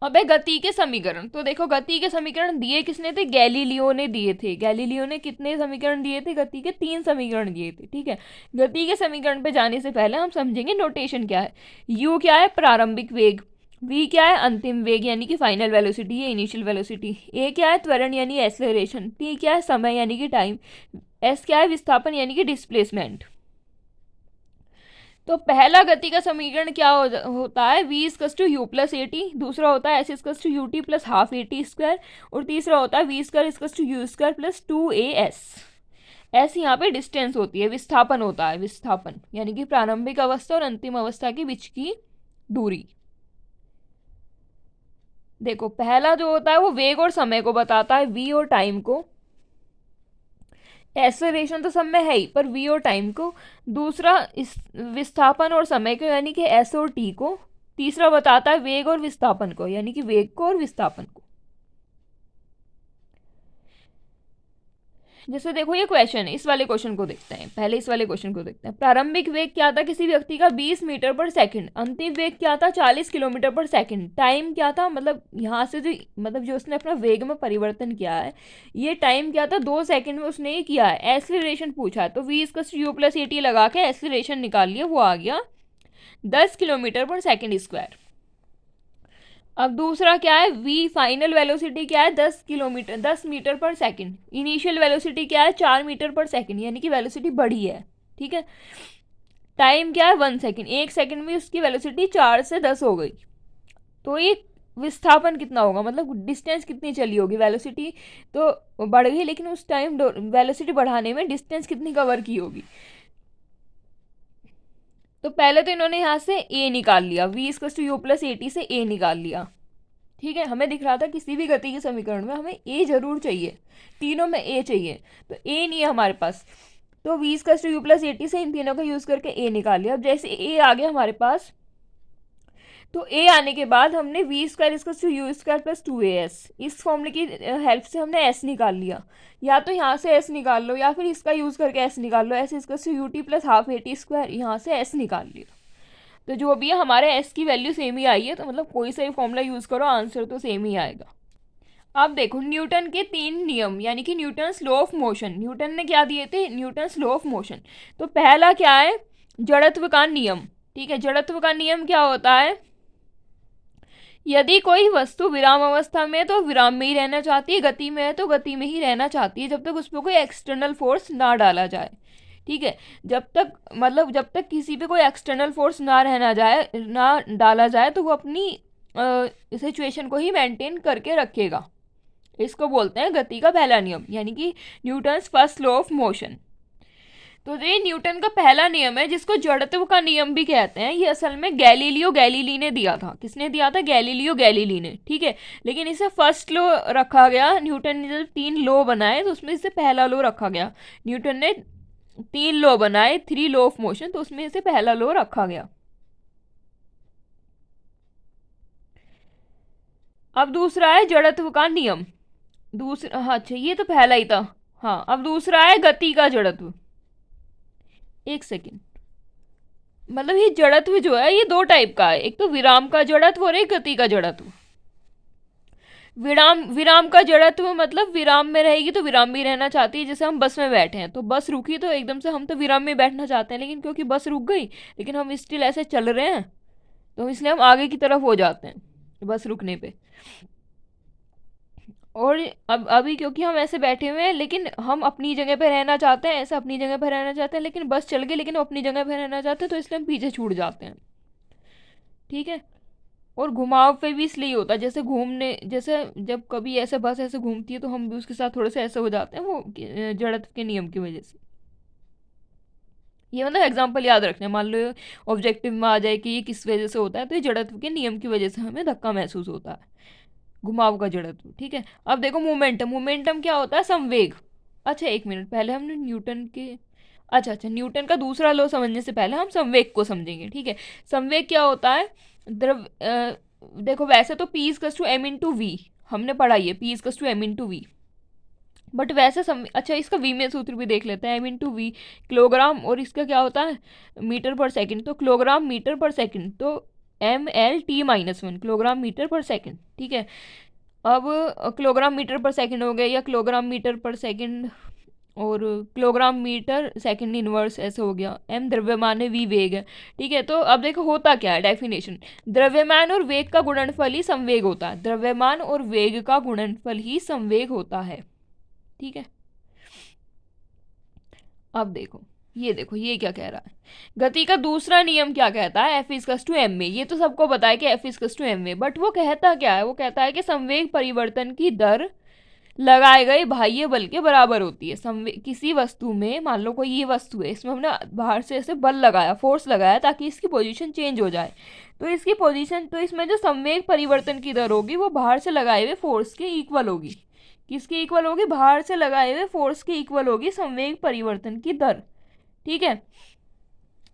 अब है गति के समीकरण। तो देखो गति के समीकरण दिए किसने थे? गैलीलियो ने दिए थे। गैलीलियो ने कितने समीकरण दिए थे? गति के 3 समीकरण दिए थे, ठीक है। गति के समीकरण पे जाने से पहले हम समझेंगे नोटेशन क्या है। u क्या है? प्रारंभिक वेग। v क्या है? अंतिम वेग यानी कि फाइनल वेलोसिटी या इनिशियल वेलोसिटी। a क्या है? त्वरण यानी एक्सेलरेशन। t क्या है? समय यानी कि टाइम। s क्या है? विस्थापन यानी कि डिस्प्लेसमेंट। तो पहला गति का समीकरण क्या होता है? v इजकस to u plus a t, दूसरा होता है s इजकस to U T plus half A T square, और तीसरा होता है v स्क्वायर इजकस to u square plus 2as। s यहाँ पे डिस्टेंस होती है, विस्थापन होता है, विस्थापन यानी कि प्रारंभिक अवस्था और अंतिम अवस्था के बीच की दूरी। देखो पहला जो होता है वो वेग और समय को बताता है, v और टाइम को। एक्सेलरेशन तो सब में है ही, पर v और टाइम को। दूसरा इस विस्थापन और समय को यानी कि s और t को। तीसरा बताता है वेग और विस्थापन को यानी कि वेग को और विस्थापन को। जैसे देखो ये क्वेश्चन है, इस वाले क्वेश्चन को देखते हैं, पहले इस वाले क्वेश्चन को देखते हैं। प्रारंभिक वेग क्या था किसी व्यक्ति का? 20 मीटर पर सेकंड। अंतिम वेग क्या था? 40 किलोमीटर पर सेकंड। टाइम क्या था? मतलब यहाँ से जो उसने अपना वेग में परिवर्तन किया है, ये टाइम क्या था? 2 सेकंड में उसने ये किया है। एक्सेलरेशन पूछा है, तो v इजकस to u plus a t लगा के एक्सेलरेशन निकाल लिया, वो आ गया 10 किलोमीटर पर सेकेंड स्क्वायर। अब दूसरा क्या है? v फाइनल वेलोसिटी क्या है? 10 मीटर पर सेकंड। इनिशियल वेलोसिटी क्या है? 4 मीटर पर सेकंड, यानी कि वेलोसिटी बढ़ी है, ठीक है। टाइम क्या है? 1 सेकंड। 1 सेकंड में उसकी वेलोसिटी 4 से 10 हो गई, तो ये विस्थापन कितना होगा, मतलब डिस्टेंस कितनी चली होगी। वेलोसिटी तो बढ़ गई, लेकिन उस टाइम वेलोसिटी बढ़ाने में डिस्टेंस कितनी कवर की होगी। तो पहले तो इन्होंने यहाँ से a निकाल लिया, v इजकस to u plus a t से a निकाल लिया, ठीक है। हमें दिख रहा था किसी भी गति के समीकरण में हमें a जरूर चाहिए, तीनों में a चाहिए, तो a नहीं है हमारे पास, तो v इजकस to u plus a t से इन तीनों का यूज़ करके a निकाल लिया। अब जैसे a आ गया हमारे पास, तो a आने के बाद हमने v स्क्वायर इजकस to u square plus 2as, इस फॉर्मूले की हेल्प से हमने s निकाल लिया। या तो यहाँ से s निकाल लो या फिर इसका यूज़ करके s निकाल लो, s इजकस to U T plus half A T square, यहाँ से s निकाल लिया। तो जो भी है हमारे s की वैल्यू सेम ही आई है, तो मतलब कोई सा भी फॉर्मूला यूज़ करो आंसर तो सेम ही आएगा। अब देखो न्यूटन के 3 नियम यानी कि Newton law of motion. Newton ने क्या दिए थे? Newton law of motion. तो पहला क्या है? जड़त्व का नियम, ठीक है। जड़त्व का नियम क्या होता है? यदि कोई वस्तु विराम अवस्था में है तो विराम में ही रहना चाहती है, गति में है तो गति में ही रहना चाहती है, जब तक उस पर कोई एक्सटर्नल फोर्स ना डाला जाए, ठीक है। जब तक किसी पे कोई एक्सटर्नल फोर्स ना डाला जाए तो वो अपनी सिचुएशन को ही मेंटेन करके रखेगा। इसको बोलते हैं गति का पहला नियम, यानी कि Newton's first law of motion. तो ये न्यूटन का पहला नियम है, जिसको जड़त्व का नियम भी कहते हैं। ये असल में गैलीलियो गैलीली ने दिया था। किसने दिया था? गैलीलियो गैलीली ने, ठीक है। लेकिन इसे फर्स्ट लॉ रखा गया। न्यूटन ने जब 3 लॉ बनाए तो उसमें इसे पहला लॉ रखा गया। न्यूटन ने 3 लॉ बनाए, 3 लॉ ऑफ मोशन, तो उसमें इसे पहला लॉ रखा गया। अब दूसरा है जड़त्व का नियम। दूसरा, हाँ अच्छा, ये तो पहला ही था। हाँ, अब दूसरा है गति का जड़त्व। एक सेकेंड, मतलब ये जड़त्व जो है ये 2 टाइप का है। एक तो विराम का जड़त्व और एक गति का जड़त्व। विराम का जड़त्व मतलब विराम में रहेगी तो विराम में रहना चाहती है। जैसे हम बस में बैठे हैं तो बस रुकी तो एकदम से हम तो विराम में बैठना चाहते हैं, लेकिन क्योंकि बस रुक गई लेकिन हम स्टिल ऐसे चल रहे हैं तो इसलिए हम आगे की तरफ हो जाते हैं बस रुकने पे। और अब अभी क्योंकि हम ऐसे बैठे हुए हैं लेकिन हम अपनी जगह पे रहना चाहते हैं, ऐसे अपनी जगह पे रहना चाहते हैं, लेकिन बस चल गई लेकिन हम अपनी जगह पे रहना चाहते हैं तो इसलिए हम पीछे छूट जाते हैं, ठीक है। और घुमाव पे भी इसलिए होता है, जैसे घूमने, जैसे जब कभी ऐसे बस ऐसे घूमती है तो हम भी उसके साथ थोड़े से ऐसे हो जाते हैं, वो जड़त्व के नियम की वजह से। ये मतलब एग्जाम्पल याद रखना है। मान लो ऑब्जेक्टिव में आ जाए कि ये किस वजह से होता है, तो ये जड़त्व के नियम की वजह से हमें धक्का महसूस होता है, घुमाव का जड़त्व, ठीक है। अब देखो मोमेंटम। मोमेंटम क्या होता है? संवेग। अच्छा एक मिनट, पहले हमने न्यूटन के, अच्छा न्यूटन का दूसरा लॉ समझने से पहले हम संवेग को समझेंगे, ठीक है। संवेग क्या होता है? द्रव देखो वैसे तो P is to M into V हमने पढ़ा, ये P is to M into V, but वैसे अच्छा इसका वी में सूत्र भी देख लेते हैं। एम इंटू वी किलोग्राम, और इसका क्या होता है? मीटर पर सेकंड। तो किलोग्राम मीटर पर सेकंड, तो ML/T-1 किलोग्राम मीटर पर सेकंड, ठीक है। अब किलोग्राम मीटर पर सेकंड हो गया, या किलोग्राम मीटर पर सेकंड और किलोग्राम मीटर सेकंड इनवर्स ऐसे हो गया। m द्रव्यमान है, v वेग है, ठीक है। तो अब देखो होता क्या है, डेफिनेशन। द्रव्यमान और वेग का गुणनफल ही संवेग होता है। द्रव्यमान और वेग का गुणनफल ही संवेग होता है, ठीक है। अब देखो ये क्या कह रहा है। गति का दूसरा नियम क्या कहता है? F is to M A. ये तो सबको पता है कि F is to M A, but वो कहता क्या है? वो कहता है कि संवेग परिवर्तन की दर लगाए गए बाह्य बल के बराबर होती है। किसी वस्तु में, मान लो कोई ये वस्तु है, इसमें हमने बाहर से ऐसे बल लगाया, फोर्स लगाया ताकि इसकी पोजीशन चेंज हो जाए, तो इसकी पोजीशन, तो इसमें जो संवेग परिवर्तन की दर होगी वो बाहर से लगाए हुए फोर्स के इक्वल होगी। किसके इक्वल होगी? बाहर से लगाए हुए फोर्स के इक्वल होगी संवेग परिवर्तन की दर, ठीक है।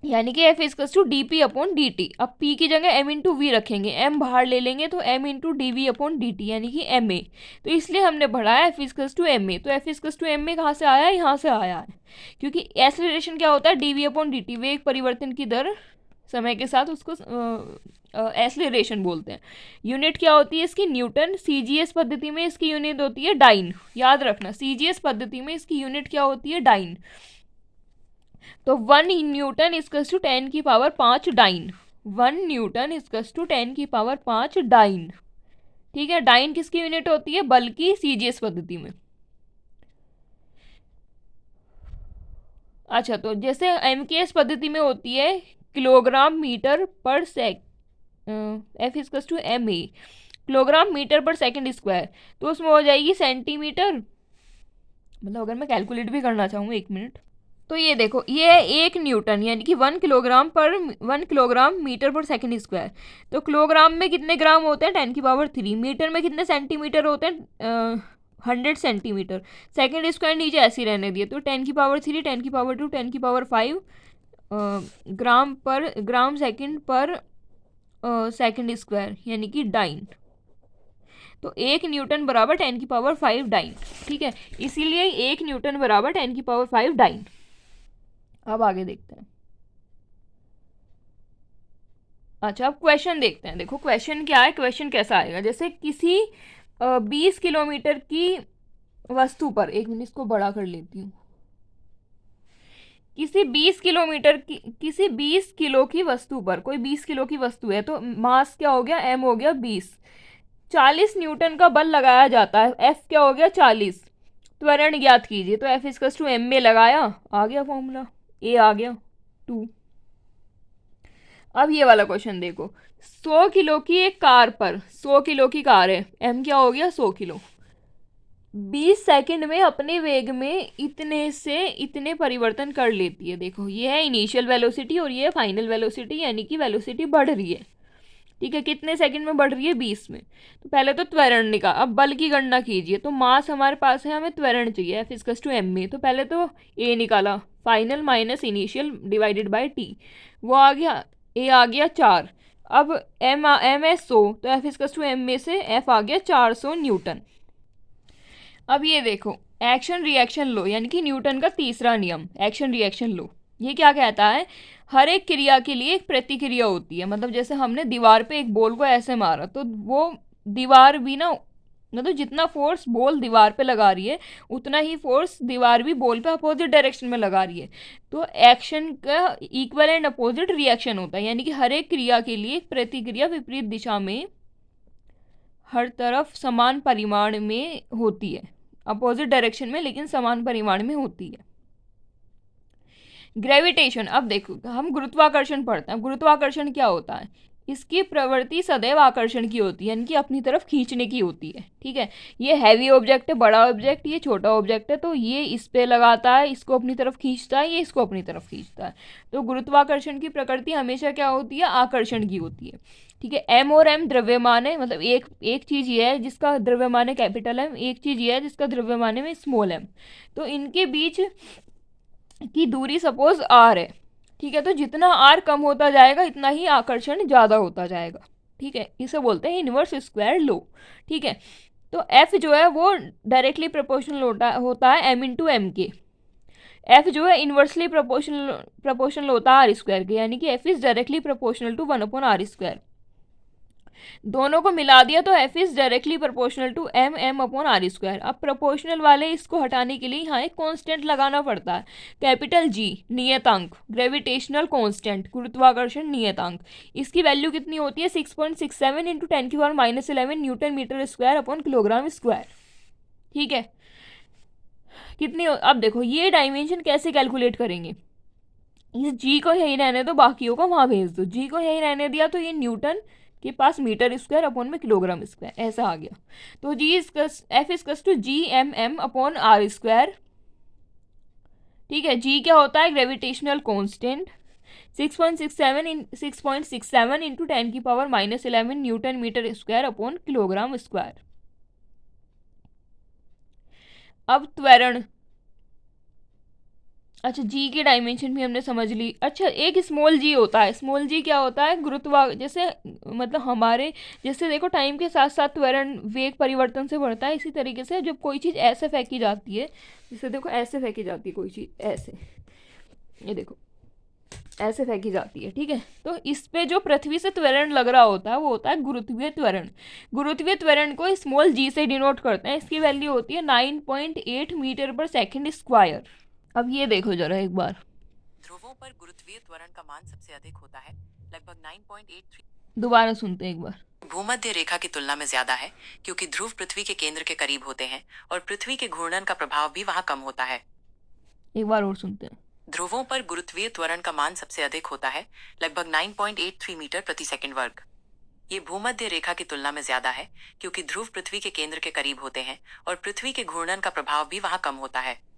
यानी कि F is to D P upon D T. अब P की जगह M इंटू वी रखेंगे, M बाहर ले लेंगे तो M into D V upon D T, यानी कि एम ए। तो इसलिए हमने पढ़ा है F is to M A. तो F is to M A कहाँ से आया है? यहाँ से आया है, क्योंकि एक्सेलरेशन क्या होता है? D V upon D T, वेग परिवर्तन की दर समय के साथ, उसको एक्सेलरेशन बोलते हैं। यूनिट क्या होती है इसकी? न्यूटन। CGS पद्धति में इसकी यूनिट होती है डाइन, याद रखना। CGS पद्धति में इसकी यूनिट क्या होती है? डाइन। तो 1 न्यूटन इजकल्स टू 10 की power 5 dyne. 1 newton equals to 10 की पावर 5 डाइन, ठीक है। डाइन किसकी यूनिट होती है? बल की, CGS पद्धति में। अच्छा, तो जैसे MKS पद्धति में होती है किलोग्राम मीटर पर F equals to MA, kilogram metre पर सेकंड स्क्वायर, तो उसमें हो जाएगी सेंटीमीटर। मतलब अगर मैं कैलकुलेट भी करना चाहूँ, 1 मिनट, तो ये देखो, ये है 1 न्यूटन, यानी कि 1 किलोग्राम मीटर पर सेकंड स्क्वायर। तो किलोग्राम में कितने ग्राम होते हैं? 10 की पावर 3। मीटर में कितने सेंटीमीटर होते हैं? 100 सेंटीमीटर। सेकंड स्क्वायर नीचे ऐसे ही रहने दिए, तो 10 की पावर 3, 10 की पावर 2, 10 की पावर 5 ग्राम सेकंड पर सेकंड स्क्वायर, यानी कि डाइन। तो 1 न्यूटन बराबर 10 की पावर 5 डाइन, ठीक है। इसीलिए 1 न्यूटन बराबर 10 की पावर 5 डाइन। अब आगे देखते हैं। अच्छा, अब क्वेश्चन देखते हैं। देखो क्वेश्चन क्या है, क्वेश्चन कैसा आएगा। जैसे किसी 20 किलोमीटर की वस्तु पर, 1 मिनट इसको बड़ा कर लेती हूँ। किसी 20 किलो की वस्तु पर, कोई 20 किलो की वस्तु है, तो मास क्या हो गया? M हो गया 20। 40 न्यूटन का बल लगाया जाता है, F क्या हो गया? 40। त्वरण ज्ञात कीजिए। तो F इजकल्स टू M में लगाया, आ गया फॉर्मूला, A आ गया 2। अब ये वाला क्वेश्चन देखो, 100 किलो की एक कार पर, 100 किलो की कार है, एम क्या हो गया 100 किलो, 20 सेकंड में अपने वेग में इतने से इतने परिवर्तन कर लेती है। देखो ये है इनिशियल वेलोसिटी और ये है फाइनल वेलोसिटी, यानी कि वेलोसिटी बढ़ रही है। ठीक है, कितने सेकंड में बढ़ रही है 20 में। तो पहले तो त्वरण निकाल, अब बल की गणना कीजिए। तो मास हमारे पास है, हमें त्वरण चाहिए एफ इक्वल्स टू एम में। तो पहले तो ए निकाला, final minus initial divided by T, वो आ गया, ए आ गया 4। अब एम है 100, तो एफ इक्वल्स टू एम में से एफ आ गया 400 न्यूटन। अब ये देखो एक्शन रिएक्शन लो, यानी कि न्यूटन का तीसरा नियम एक्शन रिएक्शन लो, ये क्या कहता है, हर एक क्रिया के लिए एक प्रतिक्रिया होती है। मतलब जैसे हमने दीवार पे एक बॉल को ऐसे मारा, तो वो दीवार भी ना, मतलब जितना फोर्स बॉल दीवार पे लगा रही है उतना ही फोर्स दीवार भी बॉल पे अपोजिट डायरेक्शन में लगा रही है। तो एक्शन का इक्वल एंड अपोजिट रिएक्शन होता है, यानी कि हर एक क्रिया के लिए एक प्रतिक्रिया विपरीत दिशा में हर तरफ समान परिमाण में होती है, अपोजिट डायरेक्शन में लेकिन समान परिमाण में होती है। ग्रेविटेशन, अब देखो हम गुरुत्वाकर्षण पढ़ते हैं। गुरुत्वाकर्षण क्या होता है, इसकी प्रवृत्ति सदैव आकर्षण की होती है, यानी कि अपनी तरफ खींचने की होती है। ठीक है, ये हैवी ऑब्जेक्ट है, बड़ा ऑब्जेक्ट, ये छोटा ऑब्जेक्ट है, तो ये इस पे लगाता है, इसको अपनी तरफ खींचता है, ये इसको अपनी तरफ खींचता है। तो गुरुत्वाकर्षण की प्रकृति हमेशा क्या होती है, आकर्षण की होती है। ठीक है, एम और एम द्रव्यमान है, मतलब एक चीज़ ये है जिसका द्रव्यमान है कैपिटल एम, एक चीज़ ये है जिसका द्रव्यमान है स्मॉल एम। तो इनके बीच की दूरी सपोज आर है। ठीक है, तो जितना आर कम होता जाएगा इतना ही आकर्षण ज़्यादा होता जाएगा। ठीक है, इसे बोलते हैं इनवर्स स्क्वायर लॉ। ठीक है, तो एफ जो है वो डायरेक्टली प्रोपोर्शनल होता है एम इंटू एम के। एफ जो है इन्वर्सली प्रोपोर्शनल होता है आर स्क्वायर के, यानी कि F is directly proportional to 1/r square. दोनों को मिला दिया तो F is directly proportional to m/r square. अब प्रोपोर्शनल वाले इसको हटाने के लिए यहाँ एक कांस्टेंट लगाना पड़ता है, कैपिटल जी, नियतांक, ग्रेविटेशनल कांस्टेंट, गुरुत्वाकर्षण नियतांक। इसकी वैल्यू कितनी होती है 6.67 into 10⁻⁻11 newton metre square upon kilogram square. ठीक है, कितनी अब देखो ये डायमेंशन कैसे कैलकुलेट करेंगे, इस जी को यहीं रहने दो, बाकियों को वहाँ भेज दो। जी को यहीं रहने दिया तो ये न्यूटन के पास मीटर स्क्वायर अपॉन में किलोग्राम स्क्वायर ऐसा आ गया। तो G F is to G M M upon R square. ठीक है, जी क्या होता है, gravitational constant, 6.67 into 10⁻⁻11 newton metre square upon kilogram square. अब त्वरण, अच्छा जी की डायमेंशन भी हमने समझ ली। अच्छा एक स्मॉल जी होता है, स्मॉल जी क्या होता है, जैसे मतलब हमारे जैसे देखो टाइम के साथ साथ त्वरण वेग परिवर्तन से बढ़ता है, इसी तरीके से जब कोई चीज़ ऐसे फेंकी जाती है, जैसे देखो ऐसे फेंकी जाती है कोई चीज़ ऐसे, ये देखो ऐसे फेंकी जाती है। ठीक है, तो इस पे जो पृथ्वी से त्वरण लग रहा होता है वो होता है गुरुत्वीय त्वरण। गुरुत्वीय त्वरण को स्मॉल जी से डिनोट करते हैं, इसकी वैल्यू होती है 9.8 मीटर पर सेकेंड स्क्वायर। अब ये देखो जरा एक बार, ध्रुवों पर गुरुत्वीय त्वरण का मान सबसे अधिक होता है, लगभग 9.83। दोबारा सुनते हैं एक बार। भूमध्य रेखा की तुलना में ज्यादा है, क्योंकि ध्रुव पृथ्वी के केंद्र के करीब होते हैं और पृथ्वी के घूर्णन का प्रभाव भी वहां कम होता है। एक बार और सुनते हैं। ध्रुवों पर गुरुत्वीय त्वरण का मान सबसे अधिक होता है, लगभग 9.83 मीटर प्रति सेकंड वर्ग। ये भूमध्य रेखा की तुलना में ज्यादा है, क्योंकि ध्रुव पृथ्वी के केंद्र के करीब होते हैं और पृथ्वी के घूर्णन का प्रभाव भी वहां कम होता है।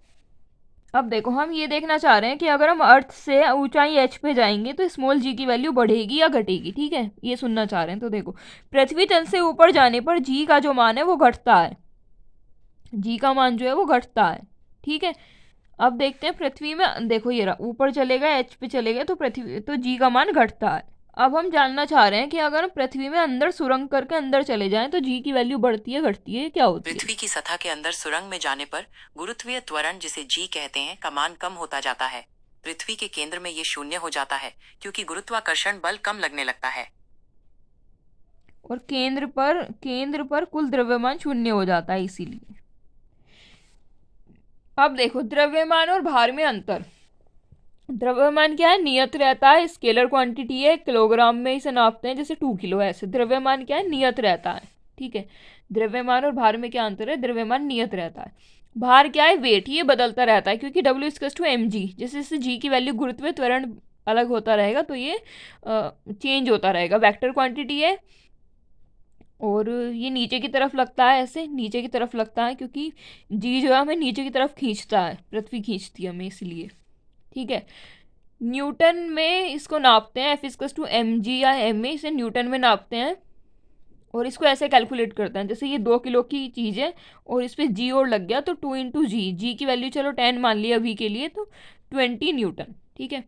अब देखो हम ये देखना चाह रहे हैं कि अगर हम अर्थ से ऊंचाई एच पे जाएंगे तो स्मॉल जी की वैल्यू बढ़ेगी या घटेगी। ठीक है, ये सुनना चाह रहे हैं। तो देखो पृथ्वी तल से ऊपर जाने पर जी का जो मान है वो घटता है, जी का मान जो है वो घटता है। ठीक है, अब देखते हैं पृथ्वी में, देखो ये रहा ऊपर चले गए एच पे चले गए तो पृथ्वी तो जी का मान घटता है। अब हम जानना चाह रहे हैं कि अगर हम पृथ्वी में अंदर सुरंग करके अंदर चले जाएं तो जी की वैल्यू बढ़ती है घटती है, क्या होती है। पृथ्वी की सतह के अंदर सुरंग में जाने पर गुरुत्वीय त्वरण, जिसे जी कहते हैं, का मान कम होता जाता है। पृथ्वी के केंद्र में ये 0 हो जाता है, क्योंकि गुरुत्वाकर्षण बल कम लगने लगता है और केंद्र पर कुल द्रव्यमान 0 हो जाता है इसीलिए। अब देखो द्रव्यमान और भार में अंतर। द्रव्यमान क्या है, नियत रहता है, स्केलर क्वांटिटी है, किलोग्राम में इसे नापते हैं, जैसे 2 किलो ऐसे। द्रव्यमान क्या है, नियत रहता है। ठीक है, द्रव्यमान और भार में क्या अंतर है, द्रव्यमान नियत रहता है, भार क्या है, वेट, ये बदलता रहता है, क्योंकि W = mg। जैसे जैसे जी की वैल्यू गुरुत्वीय त्वरण अलग होता रहेगा, तो ये चेंज होता रहेगा। वेक्टर क्वांटिटी है और ये नीचे की तरफ लगता है, ऐसे नीचे की तरफ लगता है क्योंकि जी जो है हमें नीचे की तरफ खींचता है, पृथ्वी खींचती है हमें इसलिए। ठीक है, न्यूटन में इसको नापते हैं, F=mg या ma, इसे न्यूटन में नापते हैं और इसको ऐसे कैलकुलेट करते हैं। जैसे ये 2 किलो की चीज़ है और इस पर जी और लग गया तो 2 × जी, जी की वैल्यू चलो 10 मान लिया अभी के लिए, तो 20 न्यूटन। ठीक है,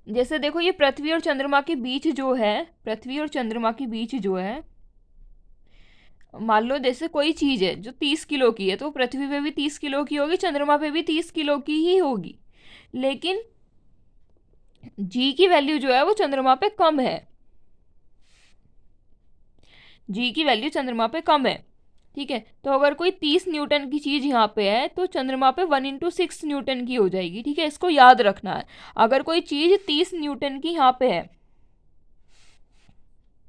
जैसे देखो ये पृथ्वी और चंद्रमा के बीच जो है, पृथ्वी और चंद्रमा के बीच जो है, मान लो जैसे कोई चीज़ है जो 30 किलो की है, तो पृथ्वी पे भी 30 किलो की होगी, चंद्रमा पे भी 30 किलो की ही होगी, लेकिन जी की वैल्यू जो है वो चंद्रमा पे कम है, जी की वैल्यू चंद्रमा पे कम है। ठीक है, तो अगर कोई 30 न्यूटन की चीज़ यहाँ पे है तो चंद्रमा पे 1 × 6 न्यूटन की हो जाएगी। ठीक है, इसको याद रखना है। अगर कोई चीज़ 30 न्यूटन की यहाँ पे है,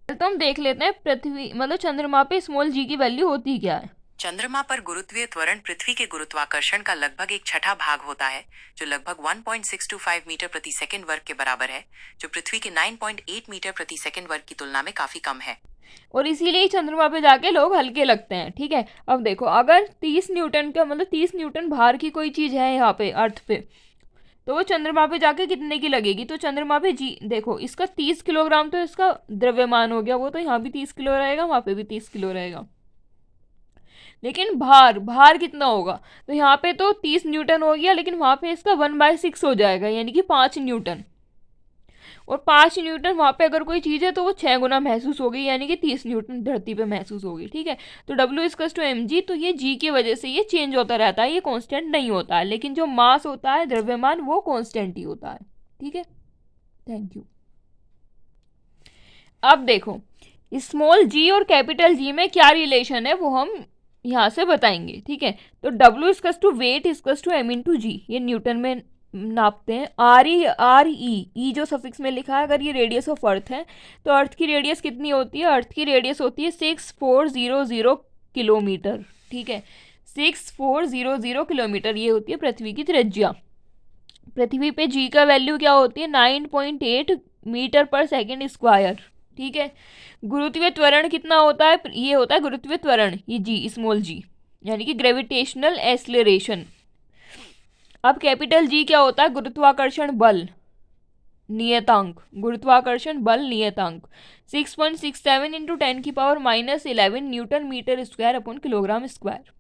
तो हम देख लेते हैं पृथ्वी मतलब चंद्रमा पे स्मॉल जी की वैल्यू होती क्या है। चंद्रमा पर गुरुत्वीय त्वरण पृथ्वी के गुरुत्वाकर्षण का लगभग 1/6 भाग होता है, जो लगभग 1.625 मीटर प्रति सेकंड वर्ग के बराबर है, जो पृथ्वी के 9.8 मीटर प्रति सेकंड वर्ग की तुलना में काफी कम है। और इसीलिए चंद्रमा पे जाके लोग हल्के लगते हैं। ठीक है, अब देखो अगर 30 न्यूटन का मतलब 30 न्यूटन भार की कोई चीज़ है यहाँ पे अर्थ पे, तो वो चंद्रमा पे जाके कितने की लगेगी। तो चंद्रमा पे जी देखो इसका 30 किलोग्राम तो इसका द्रव्यमान हो गया, वो तो यहाँ भी 30 किलो रहेगा, वहाँ पे भी 30 किलो रहेगा, लेकिन भार कितना होगा, तो यहाँ पे तो 30 न्यूटन हो गया, लेकिन वहाँ पे इसका 1/6 हो जाएगा, यानी कि 5 न्यूटन। और 5 न्यूटन वहाँ पे अगर कोई चीज़ है तो वो 6 गुना महसूस होगी, यानी कि 30 न्यूटन धरती पे महसूस होगी। ठीक है, तो W=mg, तो ये जी की वजह से ये चेंज होता रहता है, ये कांस्टेंट नहीं होता है, लेकिन जो मास होता है द्रव्यमान वो कांस्टेंट ही होता है। ठीक है, थैंक यू। अब देखो स्मॉल जी और कैपिटल जी में क्या रिलेशन है वो हम यहाँ से बताएंगे। ठीक है, तो W=weight=m×g, ये न्यूटन में नापते हैं। RE जो सफिक्स में लिखा है, अगर ये रेडियस ऑफ अर्थ है तो अर्थ की रेडियस कितनी होती है, अर्थ की रेडियस होती है 6400 किलोमीटर। ठीक है, 6400 किलोमीटर ये होती है पृथ्वी की त्रिज्या। पृथ्वी पे जी का वैल्यू क्या होती है, 9.8 मीटर पर सेकेंड स्क्वायर। ठीक है, गुरुत्वीय त्वरण कितना होता है, ये होता है गुरुत्वीय त्वरण, ये जी स्मॉल जी, यानी कि ग्रेविटेशनल एक्सेलरेशन। अब कैपिटल जी क्या होता है, गुरुत्वाकर्षण बल नियतांक, गुरुत्वाकर्षण बल नियतांक 6.67 × 10⁻⁻11 newton metre square upon kilogram square.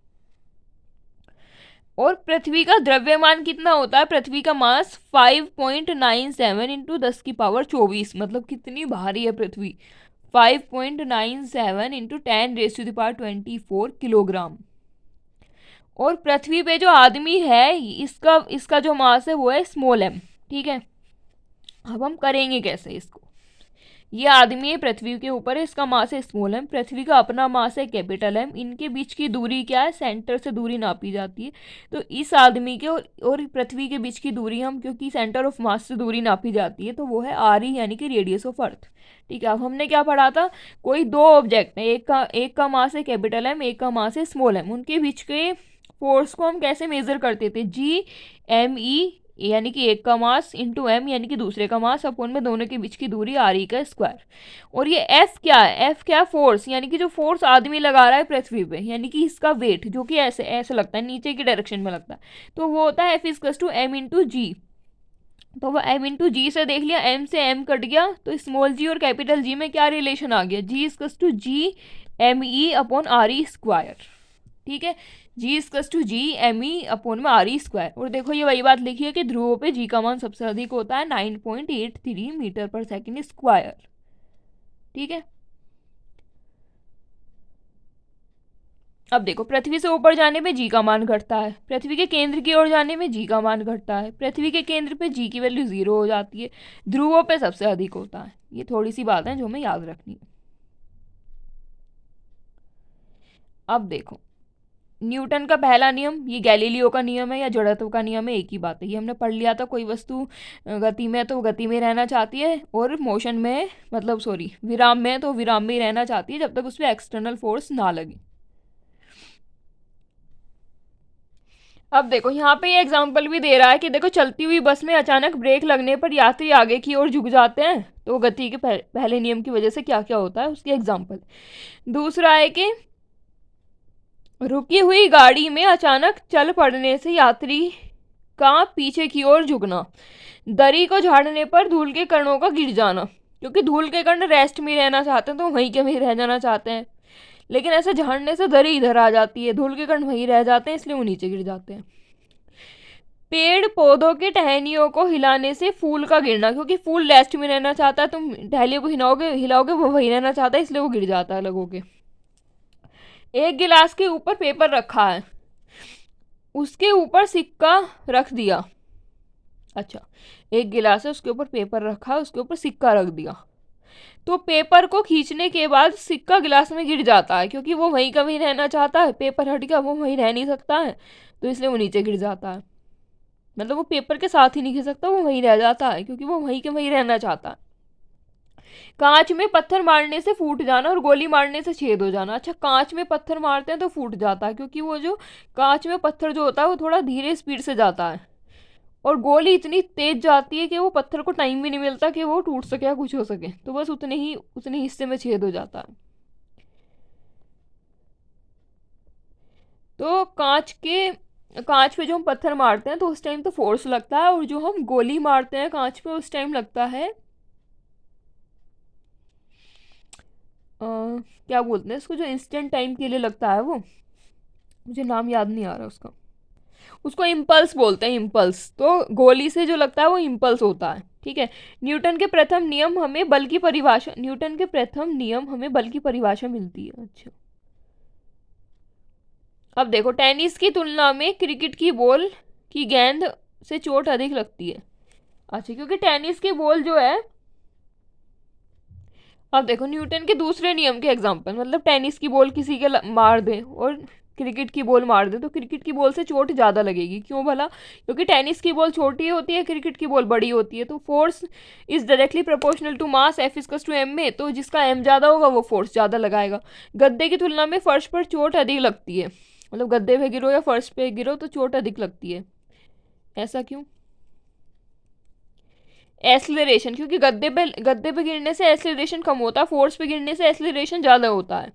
और पृथ्वी का द्रव्यमान कितना होता है, पृथ्वी का मास 5.97 × 10⁻24, मतलब कितनी भारी है पृथ्वी, 5.97 × 10⁻24 किलोग्राम। और पृथ्वी पे जो आदमी है इसका जो मास है वो है स्मॉल m। ठीक है, अब हम करेंगे कैसे इसको, ये आदमी है पृथ्वी के ऊपर है, इसका मास है स्मॉल m, पृथ्वी का अपना मास है कैपिटल M, इनके बीच की दूरी क्या है, सेंटर से दूरी नापी जाती है। तो इस आदमी के और पृथ्वी के बीच की दूरी हम, क्योंकि सेंटर ऑफ मास से दूरी नापी जाती है, तो वो है RE, यानी कि रेडियस ऑफ अर्थ। ठीक है, अब हमने क्या पढ़ा था, कोई दो ऑब्जेक्ट है, एक का मास है कैपिटल M, एक का मास है स्मॉल m, उनके बीच के फोर्स को हम कैसे मेजर करते थे, GME, यानी कि एक का मास इंटू m, यानी कि दूसरे का मास अपॉन में दोनों के बीच की दूरी RE का स्क्वायर। और ये F क्या है, F क्या फोर्स, यानी कि जो फोर्स आदमी लगा रहा है पृथ्वी पे, यानी कि इसका वेट जो कि ऐसे ऐसे लगता है, नीचे की डायरेक्शन में लगता है, तो वो होता है F=m×g। तो वो m×g से देख लिया, m से m कट गया, तो स्मॉल g और कैपिटल G में क्या रिलेशन आ गया, G=GME अपॉन RE स्क्वायर। ठीक है, G=GME अपॉन में RE स्क्वायर। और देखो ये वही बात लिखी है कि ध्रुवों पे G का मान सबसे अधिक होता है, 9.83 मीटर पर सेकेंड स्क्वायर। ठीक है, अब देखो पृथ्वी से ऊपर जाने पे G का मान घटता है, पृथ्वी के केंद्र की ओर जाने में G का मान घटता है, पृथ्वी के केंद्र पे G की वैल्यू 0 हो जाती है, ध्रुवों पे सबसे अधिक होता है। ये थोड़ी सी बात है जो हमें याद रखनी है। अब देखो न्यूटन का पहला नियम, ये गैलीलियो का नियम है या जड़त्व का नियम है, एक ही बात है, ये हमने पढ़ लिया था। कोई वस्तु गति में तो गति में रहना चाहती है, और मोशन में मतलब विराम में तो विराम में ही रहना चाहती है, जब तक उस पर एक्सटर्नल फोर्स ना लगे। अब देखो यहाँ पे ये एग्जाम्पल भी दे रहा है कि देखो चलती हुई बस में अचानक ब्रेक लगने पर यात्री आगे की ओर झुक जाते हैं, तो गति के पहले नियम की वजह से क्या क्या होता है उसकी एग्जाम्पल। दूसरा है कि रुकी हुई गाड़ी में अचानक चल पड़ने से यात्री का पीछे की ओर झुकना। दरी को झाड़ने पर धूल के कणों का गिर जाना, क्योंकि धूल के कण रेस्ट में रहना चाहते हैं तो वहीं के वहीं रह जाना चाहते हैं, लेकिन ऐसे झाड़ने से दरी इधर आ जाती है, धूल के कण वहीं रह जाते हैं, इसलिए वो नीचे गिर जाते हैं। पेड़ पौधों के टहनियों को हिलाने से फूल का गिरना, क्योंकि फूल रेस्ट में रहना चाहता है, तुम टहनियों को हिलाओगे वो वहीं रहना चाहता है, इसलिए वो गिर जाता है लगो के। एक गिलास के ऊपर पेपर रखा है, उसके ऊपर सिक्का रख दिया। अच्छा, एक गिलास है, उसके ऊपर पेपर रखा है, उसके ऊपर सिक्का रख दिया, तो पेपर को खींचने के बाद सिक्का गिलास में गिर जाता है, क्योंकि वो वहीं का वहीं रहना चाहता है, पेपर हट गया, वो वहीं रह नहीं सकता है, तो इसलिए वो नीचे गिर जाता है। मतलब वो पेपर के साथ ही नहीं गिर सकता, वो वहीं रह जाता है, क्योंकि वो वहीं के वहीं रहना चाहता है। कांच में पत्थर मारने से फूट जाना और गोली मारने से छेद हो जाना। अच्छा, कांच में पत्थर मारते हैं तो फूट जाता है, क्योंकि वो जो कांच में पत्थर जो होता है वो थोड़ा धीरे स्पीड से जाता है, और गोली इतनी तेज जाती है कि वो पत्थर को टाइम भी नहीं मिलता कि वो टूट सके या कुछ हो सके, तो बस उतने हिस्से में छेद हो जाता है। तो कांच पे जो हम पत्थर मारते हैं तो उस टाइम तो फोर्स लगता है, और जो हम गोली मारते हैं कांच पे उस टाइम लगता है क्या बोलते हैं इसको, जो इंस्टेंट टाइम के लिए लगता है, वो मुझे नाम याद नहीं आ रहा उसका, उसको इम्पल्स बोलते हैं, इम्पल्स। तो गोली से जो लगता है वो इम्पल्स होता है, ठीक है। न्यूटन के प्रथम नियम हमें बल की परिभाषा मिलती है। अच्छा, अब देखो टेनिस की तुलना में क्रिकेट की बॉल की गेंद से चोट अधिक लगती है। अच्छा, क्योंकि टेनिस की बॉल जो है, अब देखो न्यूटन के दूसरे नियम के एग्जांपल, मतलब टेनिस की बॉल किसी के मार दे और क्रिकेट की बॉल मार दे, तो क्रिकेट की बॉल से चोट ज़्यादा लगेगी। क्यों भला? क्योंकि टेनिस की बॉल छोटी होती है, क्रिकेट की बॉल बड़ी होती है, तो force is directly proportional to mass F is to M में, तो जिसका एम ज़्यादा होगा वो फोर्स ज़्यादा लगाएगा। गद्दे की तुलना में फर्श पर चोट अधिक लगती है, मतलब गद्दे पे गिरो या फर्श पे गिरो तो चोट अधिक लगती है। ऐसा क्यों? एस्लेरेशन, क्योंकि गद्दे पे गिरने से एस्लेरेशन कम होता है, फोर्स पे गिरने से एस्लेरेशन ज़्यादा होता है।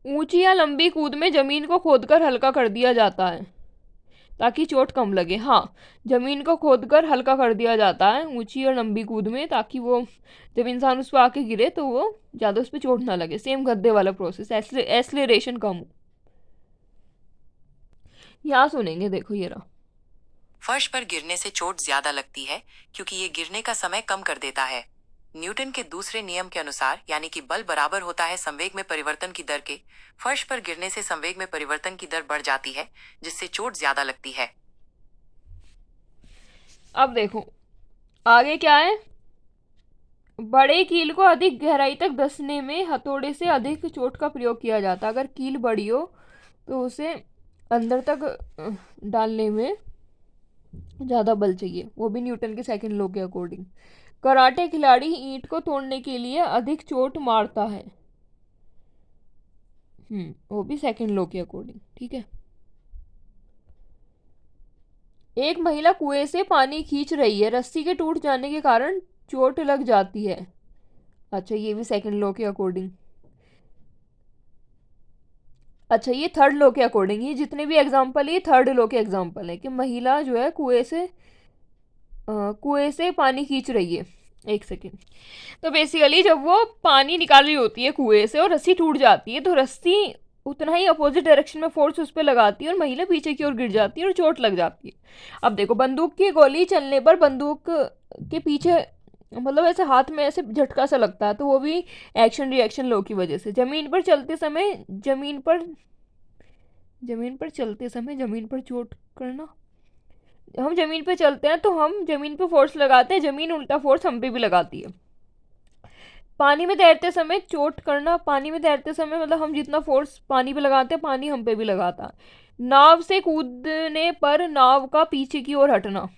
ऊंची या लंबी कूद में जमीन को खोदकर हल्का कर दिया जाता है ताकि चोट कम लगे। हाँ, जमीन को खोदकर हल्का कर दिया जाता है ऊंची और लंबी कूद में, ताकि वो जब इंसान उस पर आके गिरे तो वो ज़्यादा उस पर चोट ना लगे। सेम गद्दे वाला प्रोसेस, एस्लेरेशन कम हो। यहाँ सुनेंगे, देखो ये रहा। फर्श पर गिरने से चोट ज्यादा लगती है क्योंकि ये गिरने का समय कम कर देता है। न्यूटन के दूसरे नियम के अनुसार, यानी कि बल बराबर होता है संवेग में परिवर्तन की दर के, फर्श पर गिरने से संवेग में परिवर्तन की दर बढ़ जाती है, जिससे चोट ज्यादा लगती है। अब देखो आगे क्या है। बड़े कील को अधिक गहराई तक धंसने में हथौड़े से अधिक चोट का प्रयोग किया जाता है। अगर कील बड़ी हो तो उसे अंदर तक डालने में ज़्यादा बल चाहिए, वो भी न्यूटन के सेकंड लॉ के अकॉर्डिंग। कराटे खिलाड़ी ईंट को तोड़ने के लिए अधिक चोट मारता है, वो भी सेकंड लॉ के अकॉर्डिंग, ठीक है। एक महिला कुएं से पानी खींच रही है, रस्सी के टूट जाने के कारण चोट लग जाती है। अच्छा, ये भी सेकंड लॉ के अकॉर्डिंग। अच्छा, ये थर्ड लॉ के अकॉर्डिंग, ये जितने भी एग्जाम्पल है ये थर्ड लॉ के एग्जाम्पल है कि महिला जो है कुएं से पानी खींच रही है। एक सेकेंड। तो बेसिकली जब वो पानी निकाल रही होती है कुएं से और रस्सी टूट जाती है, तो रस्सी उतना ही अपोजिट डायरेक्शन में फोर्स उस पर लगाती है और महिला पीछे की ओर गिर जाती है और चोट लग जाती है। अब देखो, बंदूक की गोली चलने पर बंदूक के पीछे मतलब ऐसे हाथ में ऐसे झटका सा लगता है, तो वो भी एक्शन रिएक्शन लॉ की वजह से। जमीन पर चलते समय जमीन पर चोट करना, हम जमीन पे चलते हैं तो हम जमीन पे फोर्स लगाते हैं, जमीन उल्टा फोर्स हम पे भी लगाती है। पानी में तैरते समय चोट करना, पानी में तैरते समय मतलब हम जितना फोर्स पानी पे लगाते हैं पानी हम पे भी लगाता है। नाव से कूदने पर नाव का पीछे की ओर हटना,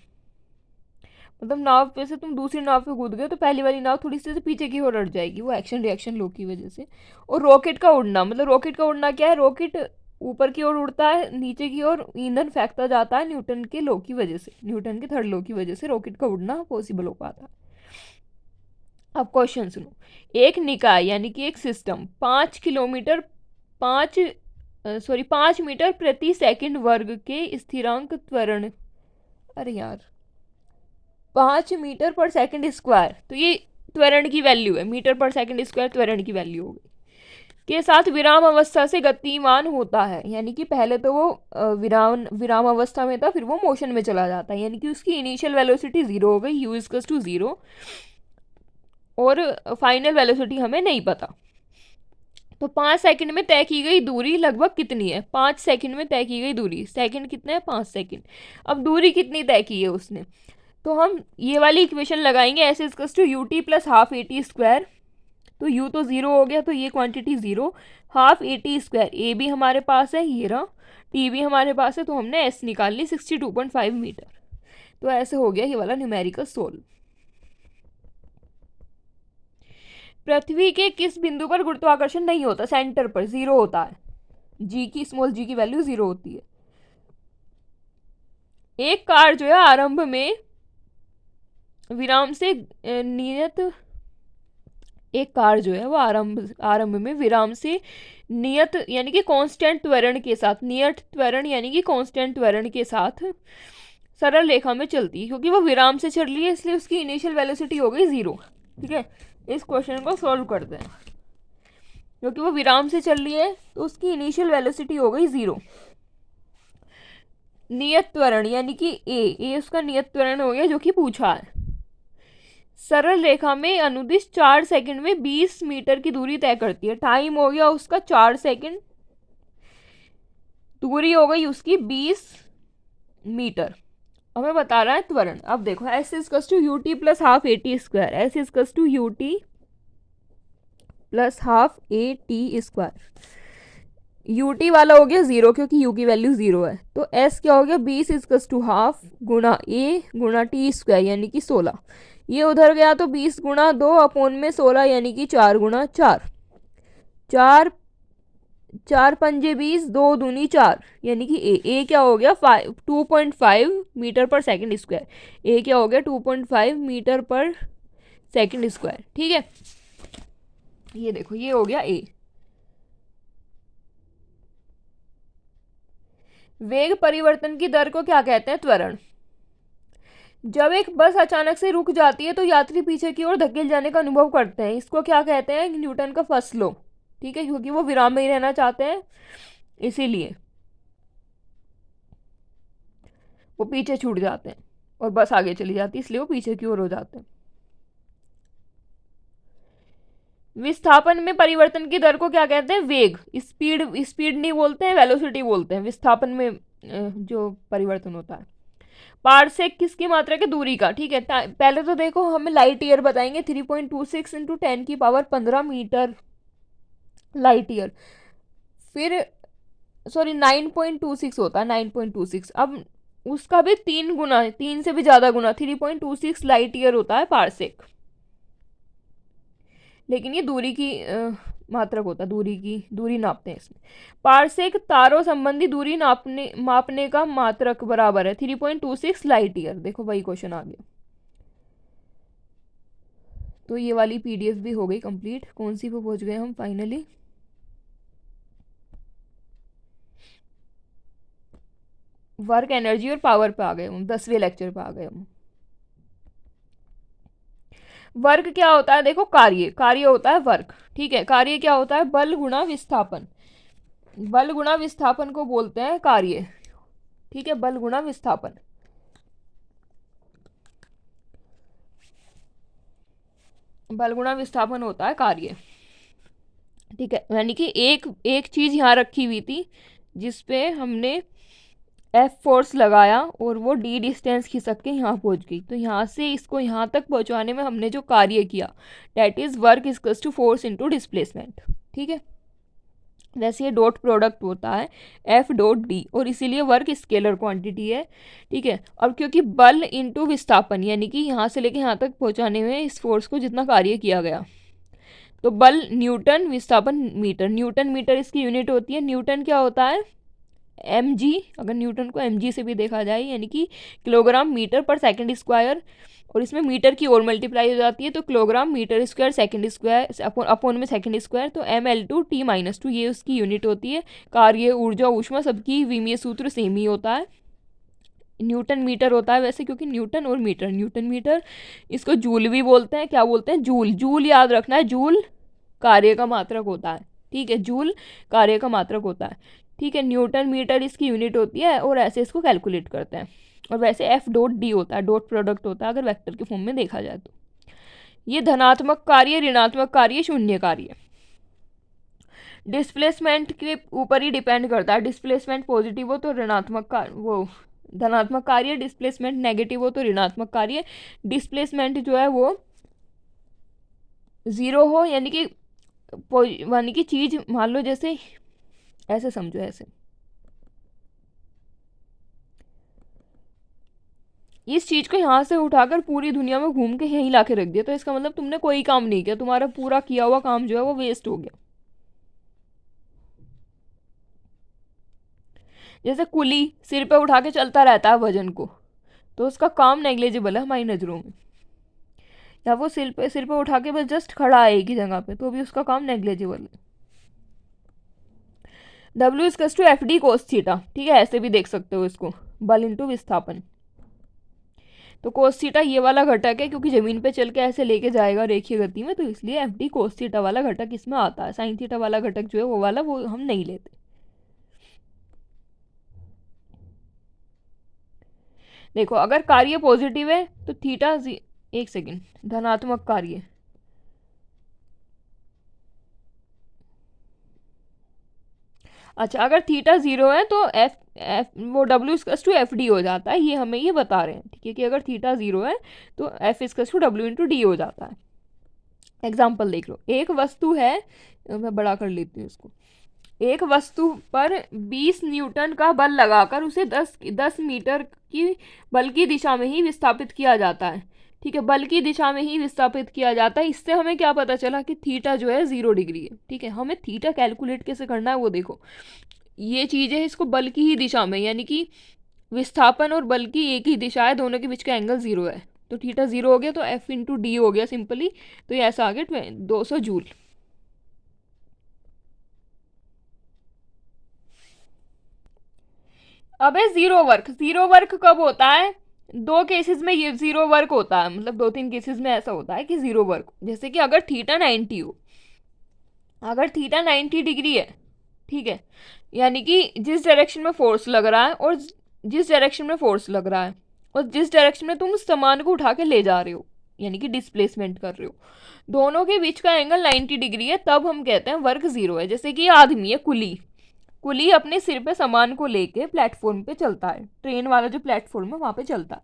मतलब नाव पे से तुम दूसरी नाव पे कूद गए तो पहली वाली नाव थोड़ी सी पीछे की ओर हट जाएगी, वो एक्शन रिएक्शन लॉ की वजह से। और रॉकेट का उड़ना, मतलब रॉकेट का उड़ना क्या है, रॉकेट ऊपर की ओर उड़ता है, नीचे की ओर ईंधन फेंकता जाता है न्यूटन के लॉ की वजह से, न्यूटन के थर्ड लॉ की वजह से रॉकेट का उड़ना पॉसिबल हो पाता है। अब क्वेश्चन सुनो, एक निकाय यानी कि एक सिस्टम 5 मीटर प्रति सेकंड वर्ग के स्थिरांक त्वरण, अरे यार 5 मीटर पर सेकंड स्क्वायर, तो ये त्वरण की वैल्यू है, मीटर पर सेकंड स्क्वायर त्वरण की वैल्यू हो गई, के साथ विराम अवस्था से गतिमान होता है। यानी कि पहले तो वो विराम अवस्था में था, फिर वो मोशन में चला जाता है, यानी कि उसकी इनिशियल वेलोसिटी 0 हो गई, u इक्वल्स टू 0, और फाइनल वेलोसिटी हमें नहीं पता। तो 5 सेकंड में तय की गई दूरी लगभग कितनी है? 5 सेकंड में तय की गई दूरी, सेकंड कितने हैं? 5 सेकंड। अब दूरी कितनी तय की है उसने, तो हम ये वाली इक्वेशन लगाएंगे, s equals to U T plus half A T square. तो u तो 0 हो गया, तो ये quantity 0, half A T square, a भी हमारे पास है, ये रहा, टी भी हमारे पास है, तो हमने एस निकाल ली 62.5 मीटर। तो ऐसे हो गया ये वाला न्यूमेरिकल सोल्व। पृथ्वी के किस बिंदु पर गुरुत्वाकर्षण नहीं होता? सेंटर पर 0 होता है, जी की, स्मॉल जी की वैल्यू 0 होती है। एक कार जो है आरंभ में विराम से नियत, एक कार जो है वो आरंभ में विराम से नियत यानी कि कांस्टेंट त्वरण के साथ, नियत त्वरण यानी कि कांस्टेंट त्वरण के साथ सरल रेखा में चलती है, क्योंकि वो विराम से चल रही है इसलिए उसकी इनिशियल वेलोसिटी हो गई 0। ठीक है, इस क्वेश्चन को सॉल्व करते हैं। क्योंकि वो विराम से चल रही है तो उसकी इनिशियल वेलोसिटी हो गई 0। नियत त्वरण यानी कि ए उसका नियत त्वरण हो गया जो कि पूछा है। सरल रेखा में अनुदिश 4 सेकंड में 20 मीटर की दूरी तय करती है। टाइम हो गया उसका 4 सेकंड, दूरी हो गई उसकी 20 मीटर। हमें बता रहा है त्वरण। अब देखो, S equals to U T plus half A T square, S equals to U T plus half A T square. U T वाला हो गया 0 क्योंकि यू की वैल्यू 0 है, तो एस क्या हो गया 20 इक्वल्स टू हाफ गुणा ए गुणा टी स्क्वायर यानी कि 16। ये उधर गया तो 20 गुणा 2 अपॉन में 16 यानी कि 4 गुणा 4, 4 पंजे 20, 2 दूनी 4 यानी कि ए क्या हो गया 2.5 मीटर पर सेकंड स्क्वायर। ए क्या हो गया 2.5 मीटर पर सेकंड स्क्वायर। ठीक है, ये देखो ये हो गया ए। वेग परिवर्तन की दर को क्या कहते हैं? त्वरण। जब एक बस अचानक से रुक जाती है तो यात्री पीछे की ओर धकेल जाने का अनुभव करते हैं, इसको क्या कहते हैं? न्यूटन का फर्स्ट लॉ। ठीक है, क्योंकि वो विराम में ही रहना चाहते हैं इसीलिए वो पीछे छूट जाते हैं और बस आगे चली जाती है, इसलिए वो पीछे की ओर हो जाते हैं। विस्थापन में परिवर्तन की दर को क्या कहते हैं? वेग। स्पीड नहीं बोलते हैं, वेलोसिटी बोलते हैं विस्थापन में जो परिवर्तन होता है। पारसेक किसकी मात्रा के दूरी का? ठीक है, पहले तो देखो हमें लाइट ईयर बताएंगे, 3.26 इंटू 10 की पावर 15 मीटर लाइट ईयर। फिर सॉरी 9.26 होता है, 9.26। अब उसका भी 3 गुना, 3 से भी ज़्यादा गुना, 3.26 लाइट ईयर होता है पारसेक। लेकिन ये दूरी की मात्रक होता है, दूरी नापते हैं इसमें। पारसेक तारों संबंधी दूरी मापने का मात्रक बराबर है 3.26 लाइट ईयर। देखो वही क्वेश्चन आ गया। तो ये वाली पीडीएफ भी हो गई कंप्लीट। कौन सी पे पहुंच गए हम फाइनली? वर्क, एनर्जी और पावर पे आ गए हम, 10वें लेक्चर पे आ गए हम। वर्क क्या होता है? देखो कार्य होता है वर्क। ठीक है, कार्य क्या होता है? बल गुणा विस्थापन। बल गुणा विस्थापन को बोलते हैं कार्य। ठीक है, बल गुणा विस्थापन। बल गुणा विस्थापन होता है कार्य। ठीक है, यानी कि एक चीज यहाँ रखी हुई थी जिसपे हमने F फोर्स लगाया और वो D डिस्टेंस खिसक के यहाँ पहुँच गई। तो यहाँ से इसको यहाँ तक पहुँचाने में हमने जो कार्य किया, that is work equals to force into displacement. ठीक है, वैसे ये डॉट प्रोडक्ट होता है F डॉट D, और इसीलिए वर्क स्केलर क्वांटिटी है। ठीक है, अब क्योंकि बल इनटू विस्थापन यानी कि यहाँ से लेके यहाँ तक पहुँचाने में इस फोर्स को जितना कार्य किया गया, तो बल न्यूटन, विस्थापन मीटर। न्यूटन मीटर इसकी यूनिट होती है। न्यूटन क्या होता है? mg, अगर न्यूटन को mg से भी देखा जाए, यानी कि किलोग्राम मीटर पर सेकंड स्क्वायर, और इसमें मीटर की और मल्टीप्लाई हो जाती है, तो kilogram metre square second square upon में सेकंड स्क्वायर, तो ml/t-2 ये उसकी यूनिट होती है। कार्य, ऊर्जा, ऊष्मा सबकी विमीय सूत्र सेम ही होता है। न्यूटन मीटर होता है वैसे, क्योंकि न्यूटन और मीटर, न्यूटन मीटर, इसको जूल भी बोलते हैं। क्या बोलते हैं? जूल। जूल याद रखना है, जूल कार्य का मात्रक होता है, ठीक है, जूल कार्य का मात्रक होता है, ठीक है। न्यूटन मीटर इसकी यूनिट होती है, और ऐसे इसको कैलकुलेट करते हैं। और वैसे F.D होता है, डॉट प्रोडक्ट होता है अगर वेक्टर के फॉर्म में देखा जाए तो। ये धनात्मक कार्य, ऋणात्मक कार्य, शून्य कार्य। डिस्प्लेसमेंट के ऊपर ही डिपेंड करता है। डिस्प्लेसमेंट पॉजिटिव हो तो ऋणात्मक वो धनात्मक कार्य, डिस्प्लेसमेंट नेगेटिव हो तो ऋणात्मक कार्य। डिस्प्लेसमेंट जो है वो 0 हो, यानी कि चीज, मान लो जैसे ऐसे समझो, ऐसे इस चीज को यहाँ से उठाकर पूरी दुनिया में घूम के यहीं ला के रख दिया, तो इसका मतलब तुमने कोई काम नहीं किया, तुम्हारा पूरा किया हुआ काम जो है वो वेस्ट हो गया। जैसे कुली सिर पे उठा के चलता रहता है वजन को, तो उसका काम नेग्लेजिबल है हमारी नज़रों में। या वो सिर पे उठा के बस जस्ट खड़ा है एक ही जगह पे, तो भी उसका काम नेग्लेजिबल है। W=FD cos थीटा, ठीक है, ऐसे भी देख सकते हो इसको, बल इंटू विस्थापन। तो कोस थीटा ये वाला घटक है, क्योंकि जमीन पे चल के ऐसे लेके जाएगा रेखीय गति में, तो इसलिए FD कोस थीटा वाला घटक इसमें आता है। साइन थीटा वाला घटक जो है वो वाला, वो हम नहीं लेते। देखो, अगर कार्य पॉजिटिव है तो थीटा, एक सेकेंड, धनात्मक कार्य, अच्छा, अगर थीटा 0 है तो वो W=FD हो जाता है। ये हमें ये बता रहे हैं, ठीक है, कि अगर थीटा 0 है तो F=W/D हो जाता है। एग्जाम्पल देख लो। एक वस्तु है, मैं बड़ा कर लेती हूँ इसको। एक वस्तु पर 20 न्यूटन का बल लगाकर उसे 10 मीटर की बल की दिशा में ही विस्थापित किया जाता है, ठीक है, बल की दिशा में ही विस्थापित किया जाता है। इससे हमें क्या पता चला कि थीटा जो है 0 डिग्री है, ठीक है। हमें थीटा कैलकुलेट कैसे करना है वो देखो। ये चीज़ है, इसको बल की ही दिशा में, यानी कि विस्थापन और बल की एक ही दिशा है, दोनों के बीच का एंगल 0 है, तो थीटा 0 हो गया, तो F/D हो गया सिंपली। तो ये ऐसा आ गया 200 जूल। अबे जीरो वर्क कब होता है? दो केसेस में ये जीरो वर्क होता है, मतलब 2-3 केसेस में ऐसा होता है कि जीरो वर्क। जैसे कि अगर थीटा 90 हो, अगर थीटा 90 डिग्री है, ठीक है, यानी कि जिस डायरेक्शन में फोर्स लग रहा है और जिस डायरेक्शन में फोर्स लग रहा है और जिस डायरेक्शन में तुम सामान को उठा के ले जा रहे हो, यानी कि डिस्प्लेसमेंट कर रहे हो, दोनों के बीच का एंगल 90 डिग्री है, तब हम कहते हैं वर्क 0 है। जैसे कि आदमी है, कुली अपने सिर पे सामान को लेके प्लेटफॉर्म पे चलता है, ट्रेन वाला जो प्लेटफॉर्म है वहाँ पे चलता है,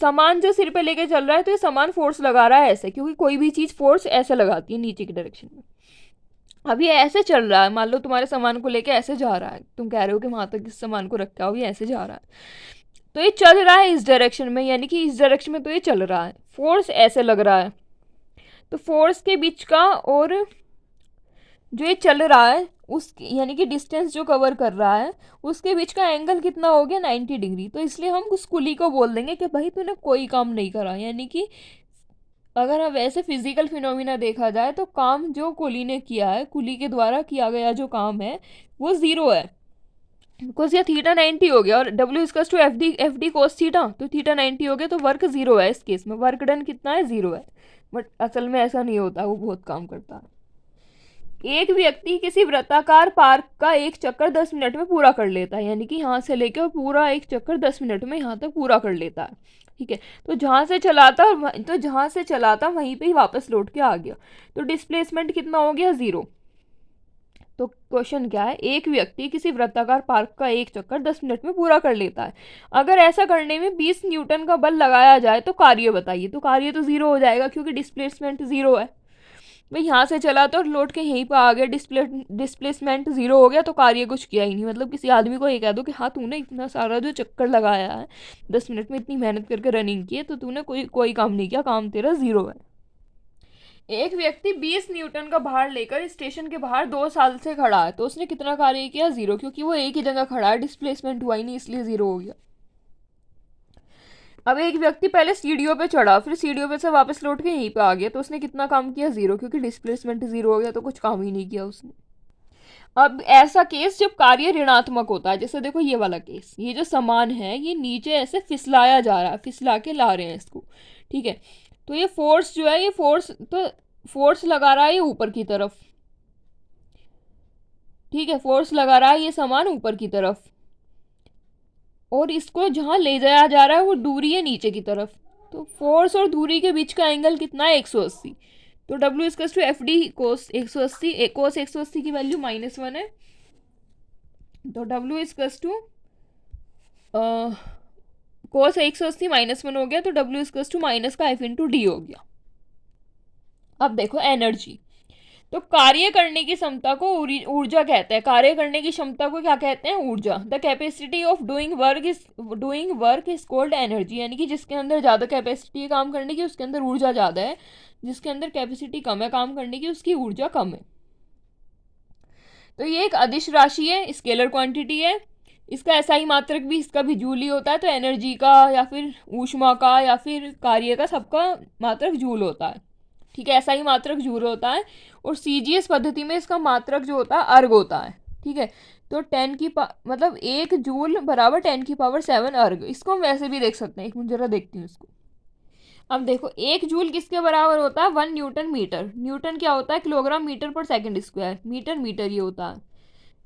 सामान जो सिर पे लेके चल रहा है, तो ये सामान फोर्स लगा रहा है ऐसे, क्योंकि कोई भी चीज़ फोर्स ऐसे लगाती है नीचे की डायरेक्शन में। अब ये ऐसे चल रहा है, मान लो तुम्हारे सामान को लेके ऐसे जा रहा है, तुम कह रहे हो कि वहाँ तक इस सामान को रखा हो, ये ऐसे जा रहा है, तो ये चल रहा है इस डायरेक्शन में, यानी कि इस डायरेक्शन में तो ये चल रहा है, फोर्स ऐसे लग रहा है, तो फोर्स के बीच का और जो ये चल रहा है उस, यानी कि डिस्टेंस जो कवर कर रहा है उसके बीच का एंगल कितना हो गया? 90 डिग्री। तो इसलिए हम उस कुली को बोल देंगे कि भाई तूने कोई काम नहीं करा, यानी कि अगर हम वैसे फिजिकल फिनोमिना देखा जाए तो काम जो कुली ने किया है, कुली के द्वारा किया गया जो काम है वो 0 है, बिकॉज ये थीटा 90 हो गया और W=FD cos थीटा, तो थीटा 90 हो गया, तो वर्क 0 है। इस केस में वर्क डन कितना है? 0 है। बट असल में ऐसा नहीं होता, वो बहुत काम करता है। एक व्यक्ति किसी वृत्ताकार पार्क का एक चक्कर 10 मिनट में पूरा कर लेता है, यानी कि यहाँ से लेकर पूरा एक चक्कर 10 मिनट में यहाँ तक पूरा कर लेता है, ठीक है। तो जहाँ से चलाता वहीं पे ही वापस लौट के आ गया, तो डिस्प्लेसमेंट कितना हो गया? 0। तो क्वेश्चन क्या है? एक व्यक्ति किसी वृत्ताकार पार्क का एक चक्कर 10 मिनट में पूरा कर लेता है, अगर ऐसा करने में 20 न्यूटन का बल लगाया जाए तो कार्य बताइए। तो कार्य तो 0 हो जाएगा, क्योंकि डिस्प्लेसमेंट 0 है। भाई यहाँ से चला तो लौट के यहीं पर आ गया, डिस्प्लेसमेंट 0 हो गया, तो कार्य कुछ किया ही नहीं। मतलब किसी आदमी को ये कह दो कि हाँ तूने इतना सारा जो चक्कर लगाया है 10 मिनट में, इतनी मेहनत करके रनिंग की है, तो तूने कोई काम नहीं किया, काम तेरा 0 है। एक व्यक्ति 20 न्यूटन का भार लेकर स्टेशन के बाहर 2 साल से खड़ा है, तो उसने कितना कार्य किया? 0, क्योंकि वो एक ही जगह खड़ा है, डिस्प्लेसमेंट हुआ ही नहीं, इसलिए 0 हो गया। अब एक व्यक्ति पहले सीढ़ियों पे चढ़ा, फिर सीढ़ियों पे से वापस लौट के यहीं पे आ गया, तो उसने कितना काम किया? 0, क्योंकि डिस्प्लेसमेंट 0 हो गया, तो कुछ काम ही नहीं किया उसने। अब ऐसा केस जब कार्य ऋणात्मक होता है, जैसे देखो ये वाला केस, ये जो सामान है ये नीचे ऐसे फिसलाया जा रहा है, फिसला के ला रहे हैं इसको, ठीक है। तो ये फोर्स जो है, ये फोर्स लगा रहा है ये ऊपर की तरफ, ठीक है, फोर्स लगा रहा है ये सामान ऊपर की तरफ, और इसको जहां ले जाया जा रहा है वो दूरी है नीचे की तरफ। तो फोर्स और दूरी के बीच का एंगल कितना है? 180। तो W equals to F D cos 180, cos 180 की वैल्यू -1 है, तो W इक्वल्स टू कोस 180 -1 हो गया, तो W इक्वल्स टू माइनस का F इंटू डी हो गया। अब देखो एनर्जी, तो कार्य करने की क्षमता को ऊर्जा कहते हैं। कार्य करने की क्षमता को क्या कहते हैं? ऊर्जा। The capacity of doing work is called energy, यानी कि जिसके अंदर ज़्यादा कैपेसिटी है काम करने की, उसके अंदर ऊर्जा ज़्यादा है, जिसके अंदर कैपेसिटी कम है काम करने की, उसकी ऊर्जा कम है। तो ये एक अदिश राशि है, स्केलर क्वांटिटी है, इसका SI मात्रक भी, इसका भी जूल ही होता है। तो एनर्जी का या फिर ऊष्मा का या फिर कार्य का, सबका मात्रक जूल होता है, ठीक है, SI मात्रक जूल होता है। और CGS पद्धति में इसका मात्रक जो होता है अर्ग होता है, ठीक है। तो 10 की मतलब 1 जूल बराबर 10⁻7 अर्ग। इसको हम वैसे भी देख सकते हैं, एक मिनट जरा देखती हूँ इसको। अब देखो 1 जूल किसके बराबर होता है? 1 न्यूटन मीटर। न्यूटन क्या होता है? किलोग्राम मीटर पर सेकंड स्क्वायर। मीटर ये होता है,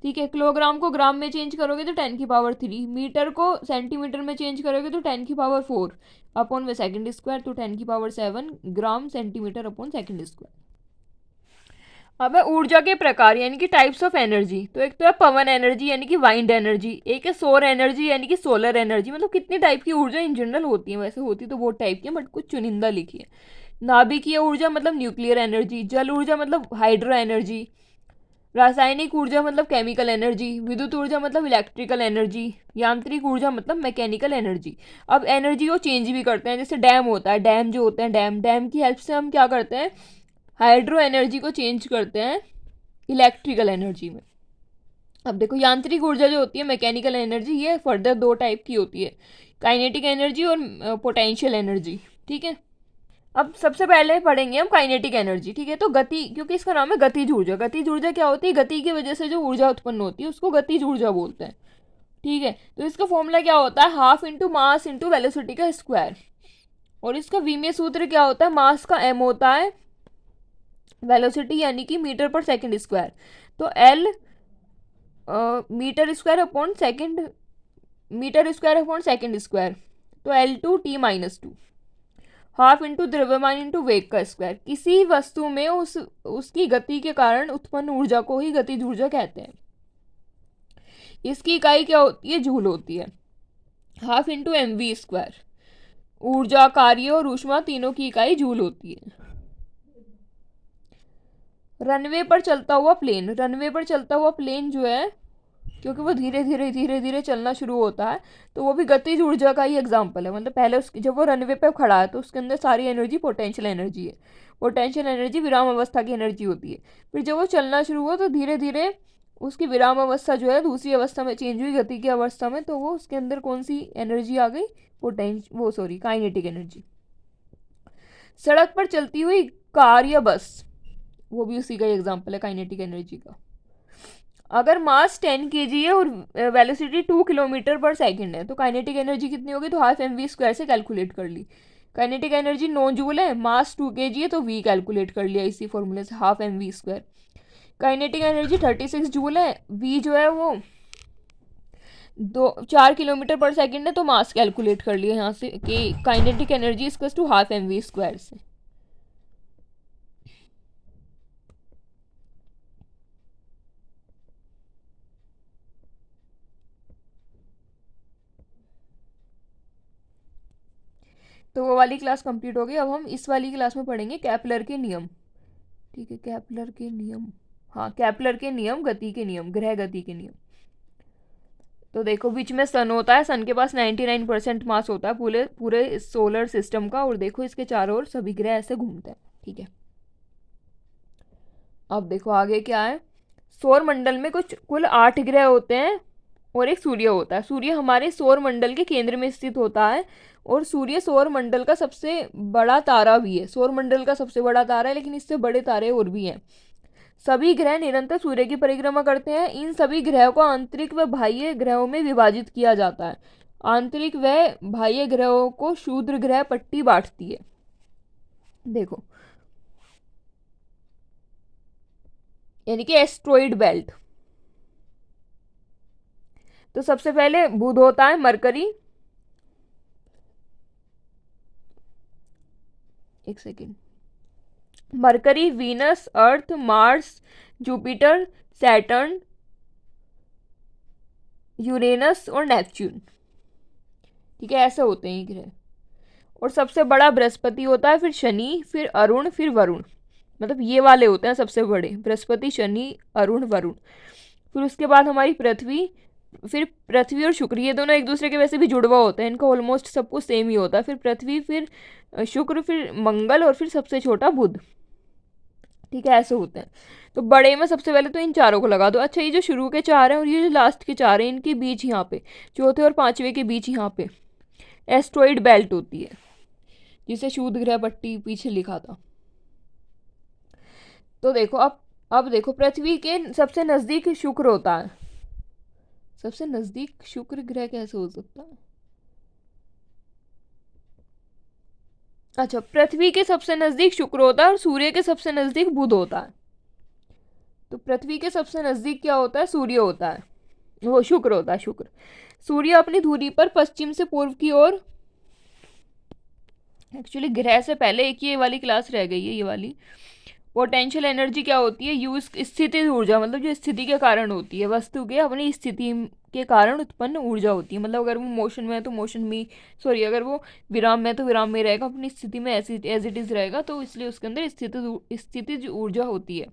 ठीक है। किलोग्राम को ग्राम में चेंज करोगे तो 10⁻3, मीटर को सेंटीमीटर में चेंज करोगे तो 10⁻4 अपॉन में सेकंड स्क्वायर, तो 10⁻7 gram centimetre upon second square. अब है ऊर्जा के प्रकार यानी कि टाइप्स ऑफ एनर्जी। तो एक तो है पवन एनर्जी यानी कि वाइंड एनर्जी, एक है सौर एनर्जी यानी कि सोलर एनर्जी। मतलब कितनी टाइप की ऊर्जा इन जनरल होती है, वैसे होती तो बहुत टाइप की है, बट कुछ चुनिंदा लिखी है। नाभिकीय ऊर्जा मतलब न्यूक्लियर एनर्जी, जल ऊर्जा मतलब हाइड्रो एनर्जी, रासायनिक ऊर्जा मतलब केमिकल एनर्जी, विद्युत ऊर्जा मतलब इलेक्ट्रिकल एनर्जी, यांत्रिक ऊर्जा मतलब मैकेनिकल एनर्जी। अब एनर्जी को चेंज भी करते हैं, जैसे डैम होता है, डैम जो होते हैं डैम की हेल्प से हम क्या करते हैं? हाइड्रो एनर्जी को चेंज करते हैं इलेक्ट्रिकल एनर्जी में। अब देखो यांत्रिक ऊर्जा जो होती है, मैकेनिकल एनर्जी, ये फर्दर 2 टाइप की होती है, काइनेटिक एनर्जी और पोटेंशियल एनर्जी, ठीक है। अब सबसे पहले पढ़ेंगे हम काइनेटिक एनर्जी, ठीक है। तो गति, क्योंकि इसका नाम है गतिज ऊर्जा। गतिज ऊर्जा क्या होती है? गति की वजह से जो ऊर्जा उत्पन्न होती है उसको गतिज ऊर्जा बोलते हैं, ठीक है। तो इसका फॉर्मूला क्या होता है? Half into mass into velocity का स्क्वायर। और इसका विमीय सूत्र क्या होता है? मास का m होता है, वेलोसिटी यानी कि मीटर पर सेकंड स्क्वायर, तो L metre square upon second square, तो L2T-2 हाफ इंटू द्रव्यमान इंटू वेग का स्क्वायर। किसी वस्तु में उसकी गति के कारण उत्पन्न ऊर्जा को ही गतिज ऊर्जा कहते हैं। इसकी इकाई क्या होती है? जूल होती है। हाफ इंटू mv स्क्वायर, ऊर्जा, कार्य और ऊष्मा तीनों की इकाई जूल होती है। रनवे पर चलता हुआ प्लेन जो है, क्योंकि वो धीरे धीरे चलना शुरू होता है, तो वो भी गतिज ऊर्जा का ही एग्जाम्पल है। मतलब पहले जब वो रनवे पे खड़ा है तो उसके अंदर सारी एनर्जी पोटेंशियल एनर्जी है। पोटेंशियल एनर्जी विराम अवस्था की एनर्जी होती है। फिर जब वो चलना शुरू हुआ तो धीरे धीरे उसकी विराम अवस्था जो है दूसरी अवस्था में चेंज हुई, गति की अवस्था में, तो वो उसके अंदर कौन सी एनर्जी आ गई? Kinetic energy. सड़क पर चलती हुई कार या बस, वो भी उसी का एग्जाम्पल है काइनेटिक एनर्जी का। अगर मास 10 kg है और वेलोसिटी 2 किलोमीटर पर सेकंड है, तो काइनेटिक एनर्जी कितनी होगी? तो हाफ mv स्क्वायर से कैलकुलेट कर ली। काइनेटिक एनर्जी 9 जूल है, मास 2 kg है, तो v कैलकुलेट कर लिया इसी फॉर्मूले से, half mv square. Kinetic energy 36 joule है, v जो है वो 4 किलोमीटर पर सेकंड है, तो मास कैलकुलेट कर लिया यहाँ से कि kinetic energy equals to half mv square से। तो वो वाली क्लास कंप्लीट हो गई। अब हम इस वाली क्लास में पढ़ेंगे केपलर के नियम, ठीक है। केपलर के नियम, हाँ, केपलर के नियम, गति के नियम, ग्रह गति के नियम। तो देखो बीच में सन होता है, सन के पास 99% मास होता है पूरे सोलर सिस्टम का, और देखो इसके चारों ओर सभी ग्रह ऐसे घूमते हैं, ठीक है। अब देखो आगे क्या है। सौर मंडल में कुल 8 ग्रह होते हैं और एक सूर्य होता है। सूर्य हमारे सौर मंडल के केंद्र में स्थित होता है और सूर्य सौर मंडल का सबसे बड़ा तारा भी है। सौर मंडल का सबसे बड़ा तारा है, लेकिन इससे बड़े तारे और भी हैं। सभी ग्रह निरंतर सूर्य की परिक्रमा करते हैं। इन सभी ग्रहों को आंतरिक व बाह्य ग्रहों में विभाजित किया जाता है। आंतरिक व बाह्य ग्रहों को क्षुद्र ग्रह पट्टी बांटती है। देखो, यानी कि एस्ट्रॉइड बेल्ट। तो सबसे पहले बुध होता है, मरकरी, एक सेकेंड, मरकरी, वीनस, अर्थ, मार्स, जुपिटर, सैटर्न, यूरेनस और नेपच्यून। ठीक है, ऐसे होते हैं ये ग्रह। और सबसे बड़ा बृहस्पति होता है, फिर शनि, फिर अरुण, फिर वरुण। मतलब ये वाले होते हैं सबसे बड़े, बृहस्पति, शनि, अरुण, वरुण। फिर उसके बाद हमारी पृथ्वी, फिर पृथ्वी और शुक्र, ये दोनों एक दूसरे के वैसे भी जुड़वा होते हैं, इनका ऑलमोस्ट सब कुछ सेम ही होता है। फिर पृथ्वी, फिर शुक्र, फिर मंगल और फिर सबसे छोटा बुध। ठीक है, ऐसे होते हैं। तो बड़े में सबसे पहले तो इन चारों को लगा दो। अच्छा, ये जो शुरू के 4 हैं और ये जो लास्ट के 4 हैं, इनके बीच यहाँ पे, चौथे और 5वें के बीच यहाँ पे एस्ट्रॉइड बेल्ट होती है, जिसे क्षुद्र ग्रह पट्टी पीछे लिखा था। तो देखो, अब देखो, पृथ्वी के सबसे नजदीक शुक्र होता है। सबसे नजदीक शुक्र ग्रह कैसे हो सकता है? अच्छा, पृथ्वी के सबसे नजदीक शुक्र होता है और सूर्य के सबसे नजदीक बुध होता है। तो पृथ्वी के सबसे नजदीक क्या होता है? सूर्य होता है, वो शुक्र होता है, शुक्र। सूर्य अपनी धुरी पर पश्चिम से पूर्व की ओर, एक्चुअली ग्रह से पहले एक ये वाली क्लास रह गई है, ये वाली। पोटेंशियल एनर्जी क्या होती है? यूज स्थितिज ऊर्जा, मतलब जो स्थिति के कारण होती है, वस्तु के अपनी स्थिति के कारण उत्पन्न ऊर्जा होती है। मतलब अगर वो मोशन में है तो मोशन में, सॉरी, अगर वो विराम में है तो विराम में रहेगा, अपनी स्थिति में ऐसी एज इट इज रहेगा, तो इसलिए उसके अंदर स्थितिज ऊर्जा होती है।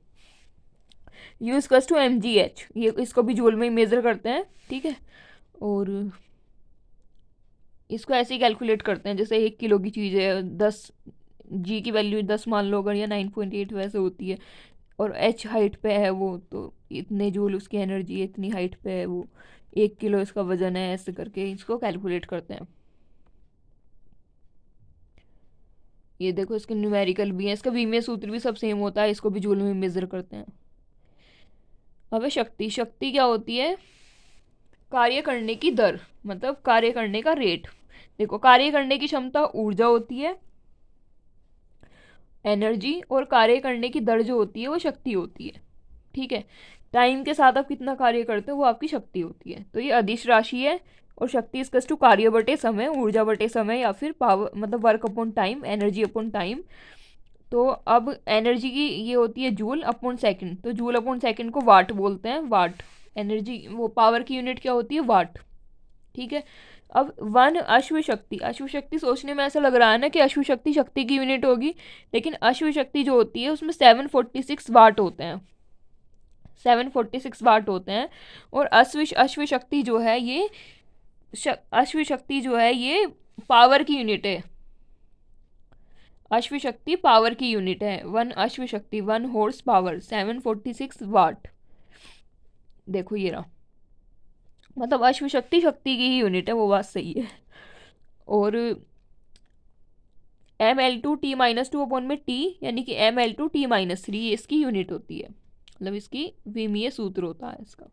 यूज कस टू mgh, ये इसको भी जूल में मेजर करते हैं। ठीक है, और इसको ऐसे ही कैलकुलेट करते हैं जैसे 1 किलो की चीज़ है, 10 जी की वैल्यू 10 मान लो अगर, या 9.8 वैसे होती है, और h हाइट पे है वो, तो इतने जूल उसकी एनर्जी है, इतनी हाइट पे है वो, 1 किलो इसका वजन है, ऐसे करके इसको कैलकुलेट करते हैं। ये देखो, इसके न्यूमेरिकल भी है, इसका विमीय सूत्र भी सब सेम होता है, इसको भी जूल में मेजर करते हैं। अब शक्ति, शक्ति क्या होती है? कार्य करने की दर, मतलब कार्य करने का रेट। देखो, कार्य करने की क्षमता ऊर्जा होती है, एनर्जी, और कार्य करने की दर जो होती है वो शक्ति होती है। ठीक है, टाइम के साथ आप कितना कार्य करते हो वो आपकी शक्ति होती है। तो ये अदिश राशि है, और शक्ति इज टू कार्य बटे समय, ऊर्जा बटे समय, या फिर पावर, मतलब work upon time, energy upon time. तो अब एनर्जी की ये होती है जूल अपॉन सेकंड, तो जूल अपॉन सेकंड को वाट बोलते हैं, वाट। एनर्जी, वो पावर की यूनिट क्या होती है? वाट। ठीक है, अब 1 अश्व शक्ति, अश्व शक्ति सोचने में ऐसा लग रहा है ना कि अश्व शक्ति शक्ति की यूनिट होगी, लेकिन अश्व शक्ति जो होती है उसमें 746 वाट होते हैं, 746 वाट होते हैं। और अश्व शक्ति जो है ये अश्व शक्ति जो है ये पावर की यूनिट है। अश्व शक्ति पावर की यूनिट है। 1 अश्व शक्ति, 1 हॉर्स पावर, 746 वाट। देखो ये रहा, मतलब अश्व शक्ति शक्ति की ही यूनिट है, वो बात सही है। और mL2T-2 अपॉन में T, यानी कि mL2T-3 ये इसकी यूनिट होती है, मतलब इसकी विमीय सूत्र होता है इसका।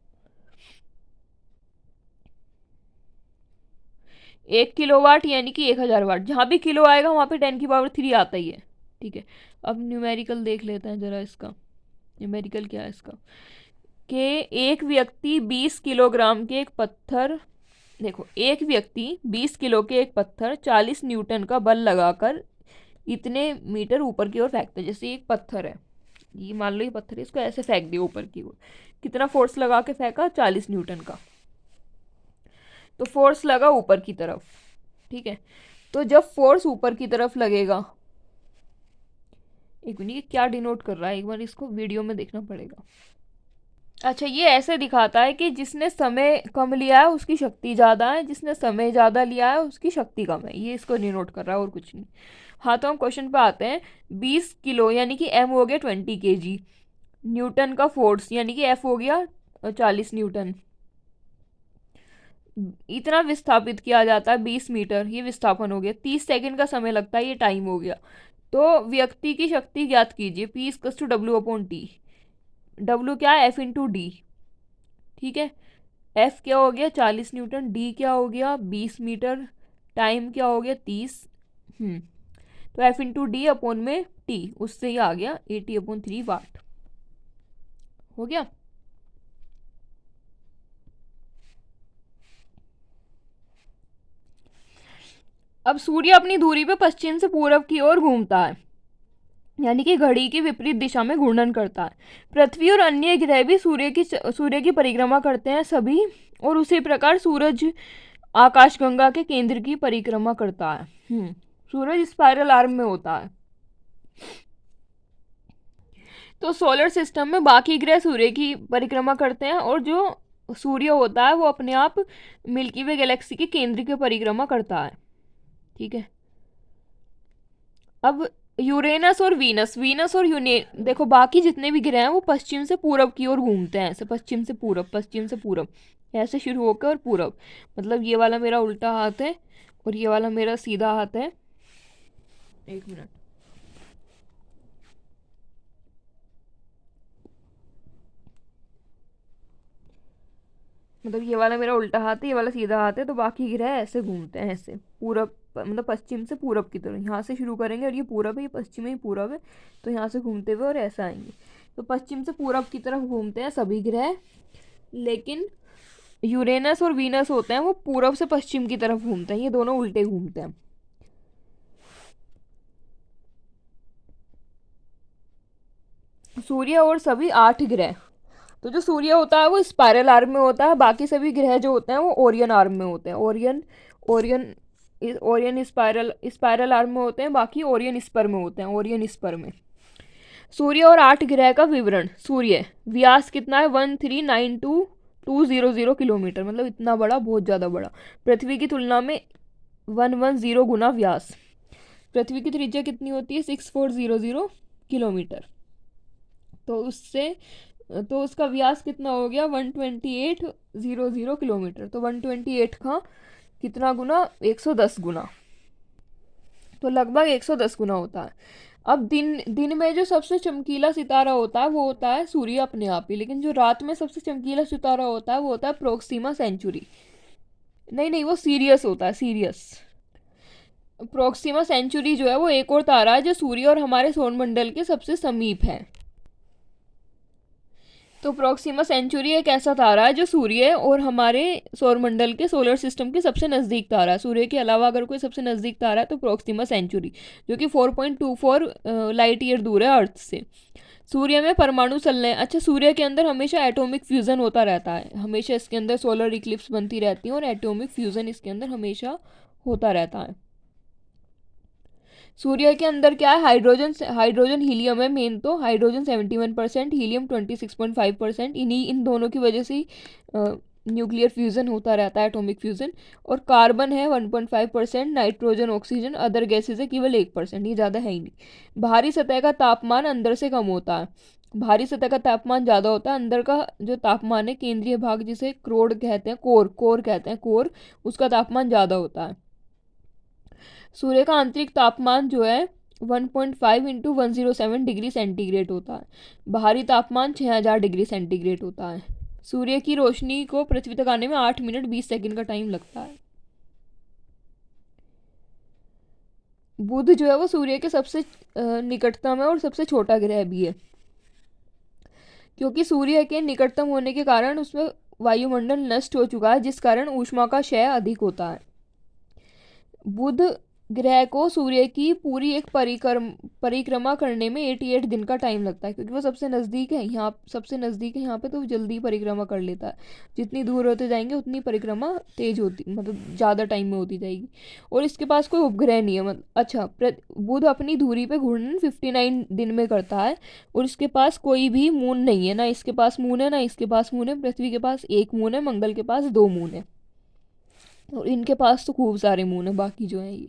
1 किलोवाट यानी कि 1000 वाट, जहाँ भी किलो आएगा वहाँ पे 10⁻³ आता ही है। ठीक है, अब न्यूमेरिकल देख लेते हैं जरा इसका। न्यूमेरिकल क्या है इसका? कि एक व्यक्ति 20 किलोग्राम के एक पत्थर, देखो, एक व्यक्ति 20 किलो के एक पत्थर 40 न्यूटन का बल लगाकर इतने मीटर ऊपर की ओर फेंकता है। जैसे एक पत्थर है, ये मान लो ये पत्थर है, इसको ऐसे फेंक दिया ऊपर की ओर, कितना फोर्स लगा के फेंका? 40 न्यूटन का। तो फोर्स लगा ऊपर की तरफ। ठीक है, तो जब फोर्स ऊपर की तरफ लगेगा, एक मिनट, ये क्या डिनोट कर रहा है, एक बार इसको वीडियो में देखना पड़ेगा। अच्छा, ये ऐसे दिखाता है कि जिसने समय कम लिया है उसकी शक्ति ज़्यादा है, जिसने समय ज़्यादा लिया है उसकी शक्ति कम है, ये इसको डिनोट कर रहा है और कुछ नहीं। हाँ, तो हम क्वेश्चन पे आते हैं। 20 किलो यानी कि m हो गया 20 kg, न्यूटन का फोर्स, यानी कि F हो गया 40 न्यूटन। इतना विस्थापित किया जाता है 20 मीटर, ये विस्थापन हो गया। 30 सेकंड का समय लगता है, ये टाइम हो गया। तो व्यक्ति की शक्ति ज्ञात कीजिए, P equals to W/T। W क्या है? F/D। ठीक है, F क्या हो गया? 40 न्यूटन। D क्या हो गया? 20 मीटर। टाइम क्या हो गया? 30। तो F/D/T, उससे ही आ गया 80/3 वाट। हो गया। अब सूर्य अपनी दूरी पे पश्चिम से पूरब की ओर घूमता है, यानी कि घड़ी की विपरीत दिशा में घूर्णन करता है। पृथ्वी और अन्य ग्रह भी सूर्य की परिक्रमा करते हैं सभी, और उसी प्रकार सूरज आकाशगंगा के केंद्र की परिक्रमा करता है। सूरज स्पाइरल आर्म में होता है। तो सोलर सिस्टम में बाकी ग्रह सूर्य की परिक्रमा करते हैं, और जो सूर्य होता है वो अपने आप मिल्की वे गैलेक्सी के केंद्र की परिक्रमा करता है। ठीक है, अब यूरेनस और वीनस और देखो बाकी जितने भी ग्रह हैं वो पश्चिम से पूरब की ओर घूमते हैं, ऐसे पश्चिम से पूरब, ऐसे शुरू होकर और पूरब। मतलब ये वाला मेरा उल्टा हाथ है और ये वाला मेरा सीधा हाथ है। एक मिनट, मतलब ये वाला मेरा उल्टा हाथ है, ये वाला सीधा हाथ है। तो बाकी ग्रह ऐसे घूमते हैं, ऐसे पूरब, मतलब पश्चिम से पूरब की तरफ। यहाँ से शुरू करेंगे और ये पूरब है, ये पश्चिम है, ये पूरब है। तो यहाँ से घूमते हुए और ऐसा आएंगे। तो पश्चिम से पूरब की तरफ घूमते हैं सभी ग्रह, लेकिन यूरेनस और वीनस होते हैं वो पूरब से पश्चिम की तरफ घूमते हैं, ये दोनों उल्टे घूमते हैं। सूर्य और सभी 8 ग्रह। तो जो सूर्य होता है वो स्पाइरल आर्म में होता है, बाकी सभी ग्रह जो होते हैं वो ओरियन आर्म में होते हैं। ओरियन स्पाइरल आर्म में होते हैं, बाकी ओरियन स्पर में होते हैं, ओरियन स्पर में। सूर्य और 8 ग्रह का विवरण। सूर्य व्यास कितना है? 1392200 किलोमीटर, मतलब इतना बड़ा, बहुत ज़्यादा बड़ा। पृथ्वी की तुलना में 110 गुना व्यास। पृथ्वी की त्रिज्या कितनी होती है? 6400 किलोमीटर। तो उसका व्यास कितना हो गया? 12800 किलोमीटर। तो 128 का कितना गुना? 110 गुना। तो लगभग 110 गुना होता है। अब दिन में जो सबसे चमकीला सितारा होता है वो होता है सूर्य अपने आप ही, लेकिन जो रात में सबसे चमकीला सितारा होता है वो होता है प्रोक्सिमा सेंचुरी। नहीं, वो सीरियस होता है, सीरियस। प्रोक्सिमा सेंचुरी जो है वो एक और तारा है जो सूर्य और हमारे सौरमंडल के सबसे समीप है। तो प्रोक्सिमा सेंचुरी एक ऐसा तारा है जो सूर्य और हमारे सौरमंडल के सोलर सिस्टम के सबसे नज़दीक तारा है। सूर्य के अलावा अगर कोई सबसे नज़दीक तारा है तो प्रोक्सिमा सेंचुरी, जो कि 4.24 लाइट ईयर दूर है अर्थ से। सूर्य में परमाणु चलने, अच्छा, सूर्य के अंदर हमेशा एटॉमिक फ्यूज़न होता रहता है, हमेशा इसके अंदर सोलर इक्लिप्स बनती रहती हैं और एटॉमिक फ्यूज़न इसके अंदर हमेशा होता रहता है। सूर्य के अंदर क्या है? हाइड्रोजन हीलियम है मेन। तो हाइड्रोजन 71%, हीलियम 26.5%। इन दोनों की वजह से ही न्यूक्लियर फ्यूज़न होता रहता है, एटॉमिक फ्यूज़न। और कार्बन है 1.5%, नाइट्रोजन, ऑक्सीजन, अदर गैसेज है केवल 1%, ये ज़्यादा है ही नहीं। बाहरी सतह का तापमान अंदर से कम होता है, बाहरी सतह का तापमान ज़्यादा होता है। अंदर का जो तापमान है, केंद्रीय भाग जिसे कोर कहते हैं, कोर कहते हैं, कोर, उसका तापमान ज़्यादा होता है। सूर्य का आंतरिक तापमान जो है 1.5 इंटू 107 डिग्री सेंटीग्रेड होता है। बाहरी तापमान 6000 डिग्री सेंटीग्रेड होता है। सूर्य की रोशनी को पृथ्वी तक आने में 8 मिनट 20 सेकंड का टाइम लगता है। बुध जो है वो सूर्य के सबसे निकटतम है और सबसे छोटा ग्रह भी है, क्योंकि सूर्य के निकटतम होने के कारण उसमें वायुमंडल नष्ट हो चुका है, जिस कारण ऊष्मा का क्षय अधिक होता है। बुध ग्रह को सूर्य की पूरी एक परिक्रमा करने में 88 दिन का टाइम लगता है, क्योंकि वो सबसे नज़दीक है यहाँ पे, तो वो जल्दी परिक्रमा कर लेता है। जितनी दूर होते जाएंगे उतनी परिक्रमा तेज होती, मतलब ज़्यादा टाइम में होती जाएगी। और इसके पास कोई उपग्रह नहीं है, मतलब अच्छा, बुध अपनी दूरी पे घूर्णन 59 दिन में करता है। और इसके पास कोई भी मून नहीं है, ना इसके पास मून है ना इसके पास मून है। पृथ्वी के पास 1 मून है, मंगल के पास 2 मून है, और इनके पास तो खूब सारे मून है बाकी जो है ये।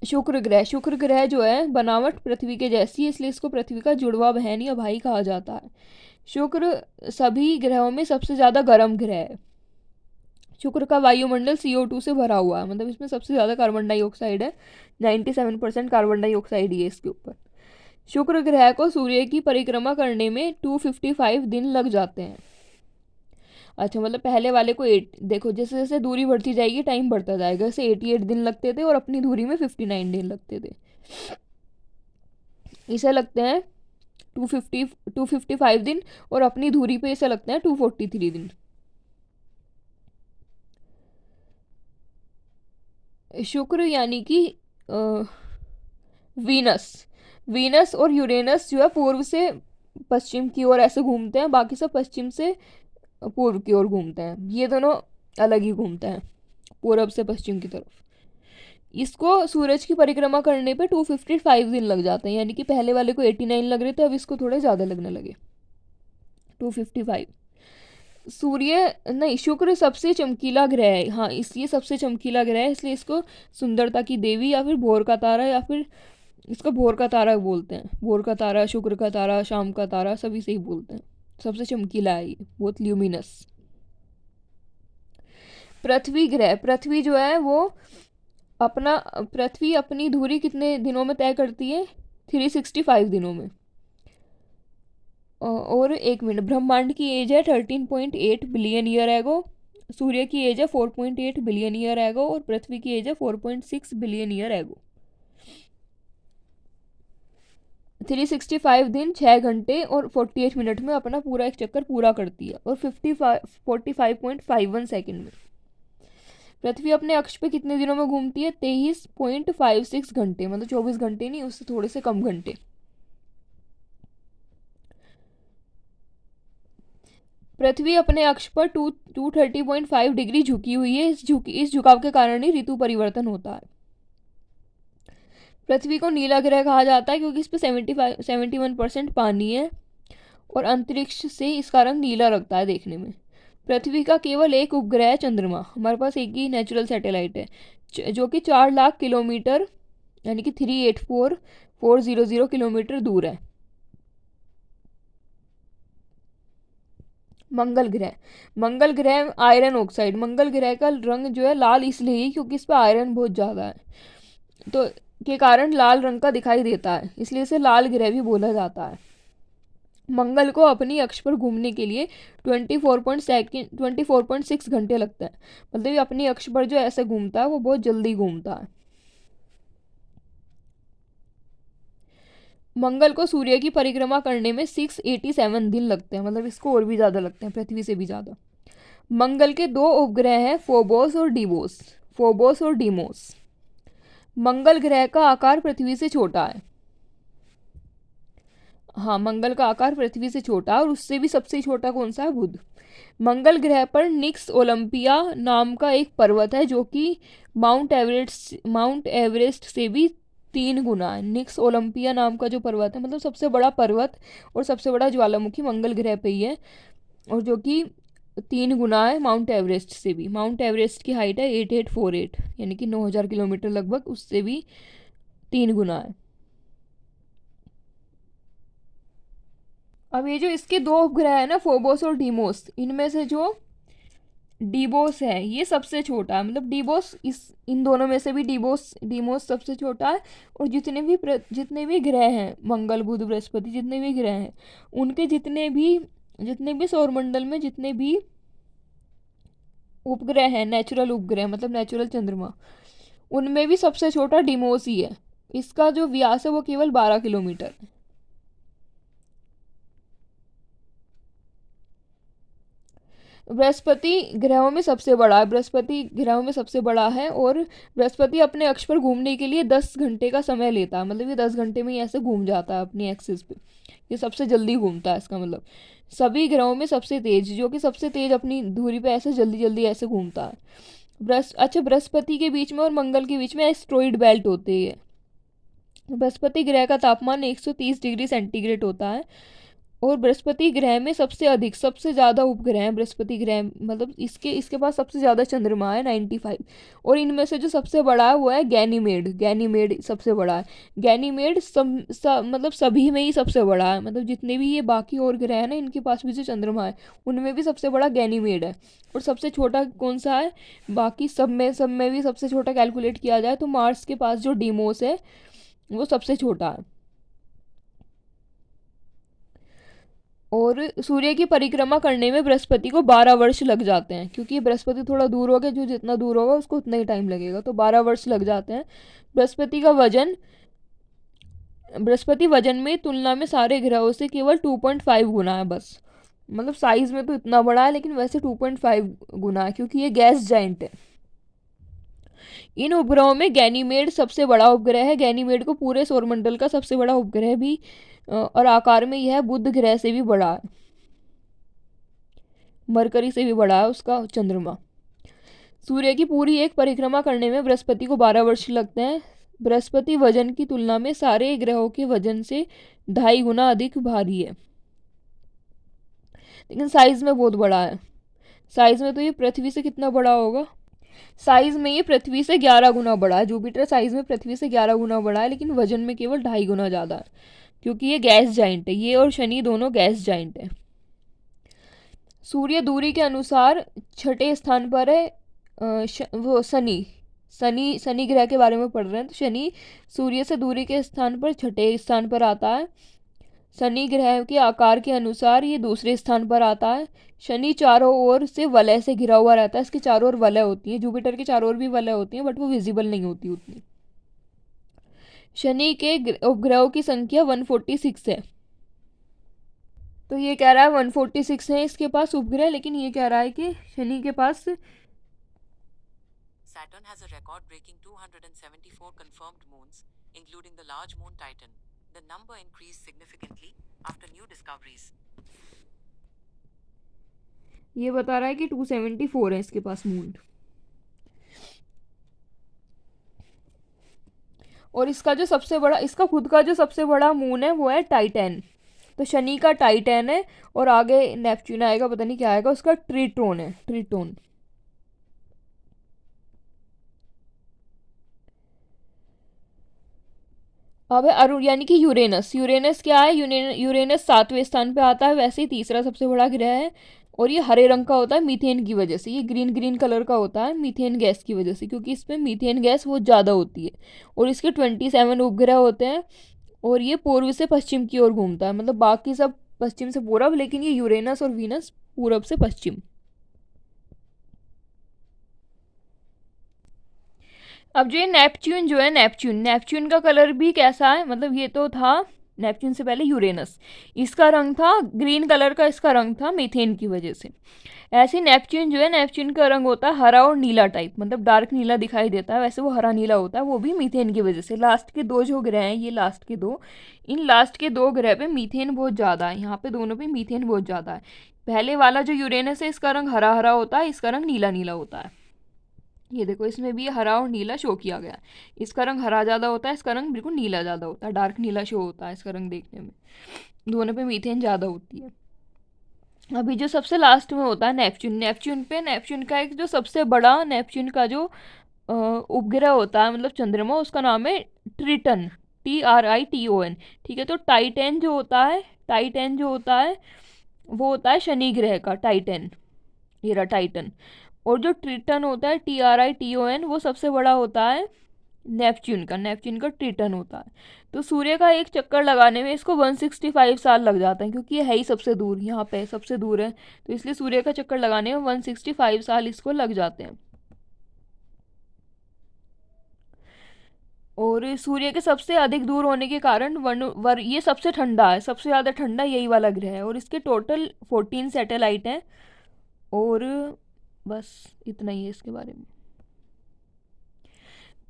शुक्र ग्रह जो है बनावट पृथ्वी के जैसी है, इसलिए इसको पृथ्वी का जुड़वा बहन या भाई कहा जाता है। शुक्र सभी ग्रहों में सबसे ज़्यादा गर्म ग्रह है। शुक्र का वायुमंडल CO2 से भरा हुआ है, मतलब इसमें सबसे ज़्यादा कार्बन डाइऑक्साइड है। 97% कार्बन डाइऑक्साइड ही है इसके ऊपर। शुक्र ग्रह को सूर्य की परिक्रमा करने में 255 दिन लग जाते हैं। अच्छा, मतलब पहले वाले को 8, देखो जैसे जैसे दूरी बढ़ती जाएगी टाइम बढ़ता जाएगा। जैसे 88 दिन लगते थे और अपनी दूरी में 59 दिन लगते थे, इसे लगते हैं 255 दिन, और अपनी दूरी पे इसे लगते हैं 243 दिन। शुक्र यानी कि वीनस और यूरेनस जो है पूर्व से पश्चिम की ओर ऐसे घूमते हैं, बाकी सब पश्चिम से पूर्व की ओर घूमते हैं। ये दोनों अलग ही घूमते हैं, पूर्व से पश्चिम की तरफ। इसको सूरज की परिक्रमा करने पे 255 दिन लग जाते हैं, यानी कि पहले वाले को 89 लग रहे थे, अब इसको थोड़े ज़्यादा लगने लगे, 255। शुक्र सबसे चमकीला ग्रह है। हाँ, इसलिए सबसे चमकीला ग्रह है, इसलिए इसको सुंदरता की देवी या फिर भोर का तारा, या फिर इसको भोर का तारा बोलते हैं। भोर का तारा, शुक्र का तारा, शाम का तारा, सभी से ही बोलते हैं। सबसे चमकीला है ये, बहुत ल्यूमिनस। पृथ्वी जो है वो पृथ्वी अपनी दूरी कितने दिनों में तय करती है? 365 दिनों में। और 1 मिनट, ब्रह्मांड की एज है 13.8 बिलियन ईयर एगो, सूर्य की एज है 4.8 बिलियन ईयर एगो, और पृथ्वी की एज है 4.6 बिलियन ईयर एगो। 365 दिन 6 घंटे और 48 मिनट में अपना पूरा एक चक्कर पूरा करती है, और 45.51 सेकेंड में। पृथ्वी अपने अक्ष पे कितने दिनों में घूमती है? 23.56 घंटे, मतलब 24 घंटे नहीं, उससे थोड़े से कम घंटे। पृथ्वी अपने अक्ष पर 230.5 डिग्री झुकी हुई है। इस झुकाव के कारण ही ऋतु परिवर्तन होता है। पृथ्वी को नीला ग्रह कहा जाता है क्योंकि इस पर 71% पानी है, और अंतरिक्ष से इसका रंग नीला लगता है देखने में। पृथ्वी का केवल एक उपग्रह है, चंद्रमा। हमारे पास एक ही नेचुरल सैटेलाइट है, जो कि 4 लाख किलोमीटर यानी कि 384,400 किलोमीटर दूर है। मंगल ग्रह आयरन ऑक्साइड। मंगल ग्रह का रंग जो है लाल इसलिए ही क्योंकि इस पर आयरन बहुत ज़्यादा है, तो के कारण लाल रंग का दिखाई देता है, इसलिए इसे लाल ग्रह भी बोला जाता है। मंगल को अपनी अक्ष पर घूमने के लिए 24.6 घंटे लगते हैं, मतलब ये अपनी अक्ष पर जो ऐसे घूमता है वो बहुत जल्दी घूमता है। मंगल को सूर्य की परिक्रमा करने में 687 दिन लगते हैं, मतलब इसको और भी ज़्यादा लगते हैं, पृथ्वी से भी ज़्यादा। मंगल के 2 उपग्रह हैं, फोबोस और डीमोस। मंगल ग्रह का आकार पृथ्वी से छोटा है। हाँ, मंगल का आकार पृथ्वी से छोटा, और उससे भी सबसे छोटा कौन सा है? बुध। मंगल ग्रह पर निक्स ओलंपिया नाम का एक पर्वत है, जो कि माउंट एवरेस्ट से भी 3 गुना है। निक्स ओलंपिया नाम का जो पर्वत है, मतलब सबसे बड़ा पर्वत और सबसे बड़ा ज्वालामुखी मंगल ग्रह पे ही है, और जो कि 3 गुना है माउंट एवरेस्ट से भी। माउंट एवरेस्ट की हाइट है 8848, यानी कि 9000 किलोमीटर लगभग, उससे भी 3 गुना है। अब ये जो इसके 2 उपग्रह है ना, फोबोस और डीमोस, इनमें से जो डीबोस है ये सबसे छोटा है, मतलब इन दोनों में से भी डीमोस सबसे छोटा है। और जितने भी ग्रह हैं, मंगल बुध बृहस्पति, जितने भी ग्रह हैं, उनके जितने भी सौरमंडल में जितने भी उपग्रह हैं, नेचुरल उपग्रह मतलब नेचुरल चंद्रमा, उनमें भी सबसे छोटा डीमोस ही है। इसका जो व्यास है वो केवल 12 किलोमीटर है। बृहस्पति ग्रहों में सबसे बड़ा है, और बृहस्पति अपने अक्ष पर घूमने के लिए 10 घंटे का समय लेता है, मतलब ये 10 घंटे में ही ऐसे घूम जाता है अपनी एक्सिस पे। ये सबसे जल्दी घूमता है, इसका मतलब सभी ग्रहों में सबसे तेज, जो कि सबसे तेज अपनी दूरी पे ऐसे जल्दी जल्दी ऐसे घूमता है। बृहस्पति के बीच में और मंगल के बीच में एस्ट्रॉइड बेल्ट होते हैं। बृहस्पति ग्रह का तापमान 130 डिग्री सेंटीग्रेड होता है, और बृहस्पति ग्रह में सबसे ज़्यादा उपग्रह हैं बृहस्पति ग्रह, मतलब इसके पास सबसे ज़्यादा चंद्रमा है 95। और इनमें से जो सबसे बड़ा है वो है गैनीमेड सबसे बड़ा है। गैनीमेड मतलब सभी में ही सबसे बड़ा है, मतलब जितने भी ये बाकी और ग्रह हैं ना इनके पास भी जो चंद्रमा है उनमें भी सबसे बड़ा गैनीमेड है। और सबसे छोटा कौन सा है, बाकी सब में भी सबसे छोटा कैलकुलेट किया जाए तो मार्स के पास जो डीमोस है वो सबसे छोटा है। और सूर्य की परिक्रमा करने में बृहस्पति को 12 वर्ष लग जाते हैं, क्योंकि बृहस्पति थोड़ा दूर हो गया, जो जितना दूर होगा उसको उतना ही टाइम लगेगा, तो 12 वर्ष लग जाते हैं। बृहस्पति वजन में तुलना में सारे ग्रहों से केवल 2.5 गुना है बस, मतलब साइज में तो इतना बड़ा है लेकिन वैसे 2.5 गुना है, क्योंकि ये गैस जाइंट है। इन उपग्रहों में गैनीमेड सबसे बड़ा उपग्रह है। गैनीमेड को पूरे सौरमंडल का सबसे बड़ा उपग्रह भी और आकार में यह बुध ग्रह से भी बड़ा है, मरकरी से भी बड़ा है उसका चंद्रमा। सूर्य की पूरी एक परिक्रमा करने में बृहस्पति को 12 वर्ष लगते हैं। बृहस्पति वजन की तुलना में सारे ग्रहों के वजन से 2.5 गुना अधिक भारी है, लेकिन साइज में बहुत बड़ा है। साइज में तो ये पृथ्वी से कितना बड़ा होगा, साइज में ये पृथ्वी से 11 गुना बड़ा है। जुपिटर साइज में पृथ्वी से 11 गुना बड़ा है, लेकिन वजन में केवल 2.5 गुना ज़्यादा है, क्योंकि ये गैस जाइंट है। ये और शनि दोनों गैस जाइंट है। सूर्य दूरी के अनुसार छठे स्थान पर है। वो शनि ग्रह के बारे में पढ़ रहे हैं, तो शनि सूर्य से दूरी के स्थान पर छठे स्थान पर आता है। शनि ग्रह के आकार के अनुसार ये दूसरे स्थान पर आता है। शनि चारों ओर से वलय से घिरा हुआ रहता है, इसके चारों ओर वलय होती है। जुपिटर के चारों ओर भी वलय होती है, बट वो विजिबल नहीं होती उतनी। शनि के उपग्रहों की संख्या 146 है, तो ये कह रहा है 146 है इसके पास उपग्रह, लेकिन ये कह रहा है कि शनि के पास Saturn has a record-breaking 274 confirmed moons, including the large moon Titan. The number increased significantly after new discoveries. ये बता रहा है कि 274 है इसके पास मून। और इसका खुद का जो सबसे बड़ा मून है वो है टाइटन। तो शनि का टाइटन है, और आगे नेपच्यून आएगा, पता नहीं क्या आएगा, उसका ट्रिटोन है, ट्रिटोन। अब है अरुण यानी कि यूरेनस क्या है, यूरेनस 7वें स्थान पे आता है, वैसे ही तीसरा सबसे बड़ा ग्रह है। और ये हरे रंग का होता है मीथेन की वजह से, ये ग्रीन कलर का होता है मीथेन गैस की वजह से, क्योंकि इसमें मीथेन गैस बहुत ज़्यादा होती है। और इसके 27 उपग्रह होते हैं, और ये पूर्व से पश्चिम की ओर घूमता है, मतलब बाकी सब पश्चिम से पूरब, लेकिन ये यूरेनस और वीनस पूरब से पश्चिम। अब जो ये नेपच्यून जो है, नेपच्यून का कलर भी कैसा है, मतलब ये तो था नेपच्यून से पहले यूरेनस, इसका रंग था ग्रीन कलर का, इसका रंग था मीथेन की वजह से। ऐसे नेपच्यून जो है, नेपच्यून का रंग होता है हरा और नीला टाइप, मतलब डार्क नीला दिखाई देता है, वैसे वो हरा नीला होता है, वो भी मीथेन की वजह से। लास्ट के दो जो ग्रह हैं, ये लास्ट के दो, इन लास्ट के दो ग्रह पे मीथेन बहुत ज़्यादा है, यहाँ पे दोनों पे मीथेन बहुत ज़्यादा है। पहले वाला जो यूरेनस है इसका रंग हरा हरा होता है, इसका रंग नीला नीला होता है। ये देखो इसमें भी हरा और नीला शो किया गया, इसका रंग हरा ज़्यादा होता है, इसका रंग बिल्कुल नीला ज़्यादा होता है, डार्क नीला शो होता है इसका रंग देखने में, दोनों पे मीथेन ज़्यादा होती है। अभी जो सबसे लास्ट में होता है नेपच्यून का एक जो सबसे बड़ा नेपच्यून का जो उपग्रह होता है, मतलब चंद्रमा, उसका नाम है ट्रिटन, TRITON। ठीक है, तो टाइटन जो होता है वो होता है शनि ग्रह का टाइटन, ये रहा टाइटन। और जो ट्रिटन होता है TRITON, वो सबसे बड़ा होता है नेपच्यून का ट्रिटन होता है। तो सूर्य का एक चक्कर लगाने में इसको 165 साल लग जाते हैं, क्योंकि ये है ही सबसे दूर, यहाँ पे सबसे दूर है, तो इसलिए सूर्य का चक्कर लगाने में 165 साल इसको लग जाते हैं। और सूर्य के सबसे अधिक दूर होने के कारण ये सबसे ठंडा है, सबसे ज़्यादा ठंडा यही वाला ग्रह है। और इसके टोटल 14 सैटेलाइट हैं, और बस इतना ही है इसके बारे में।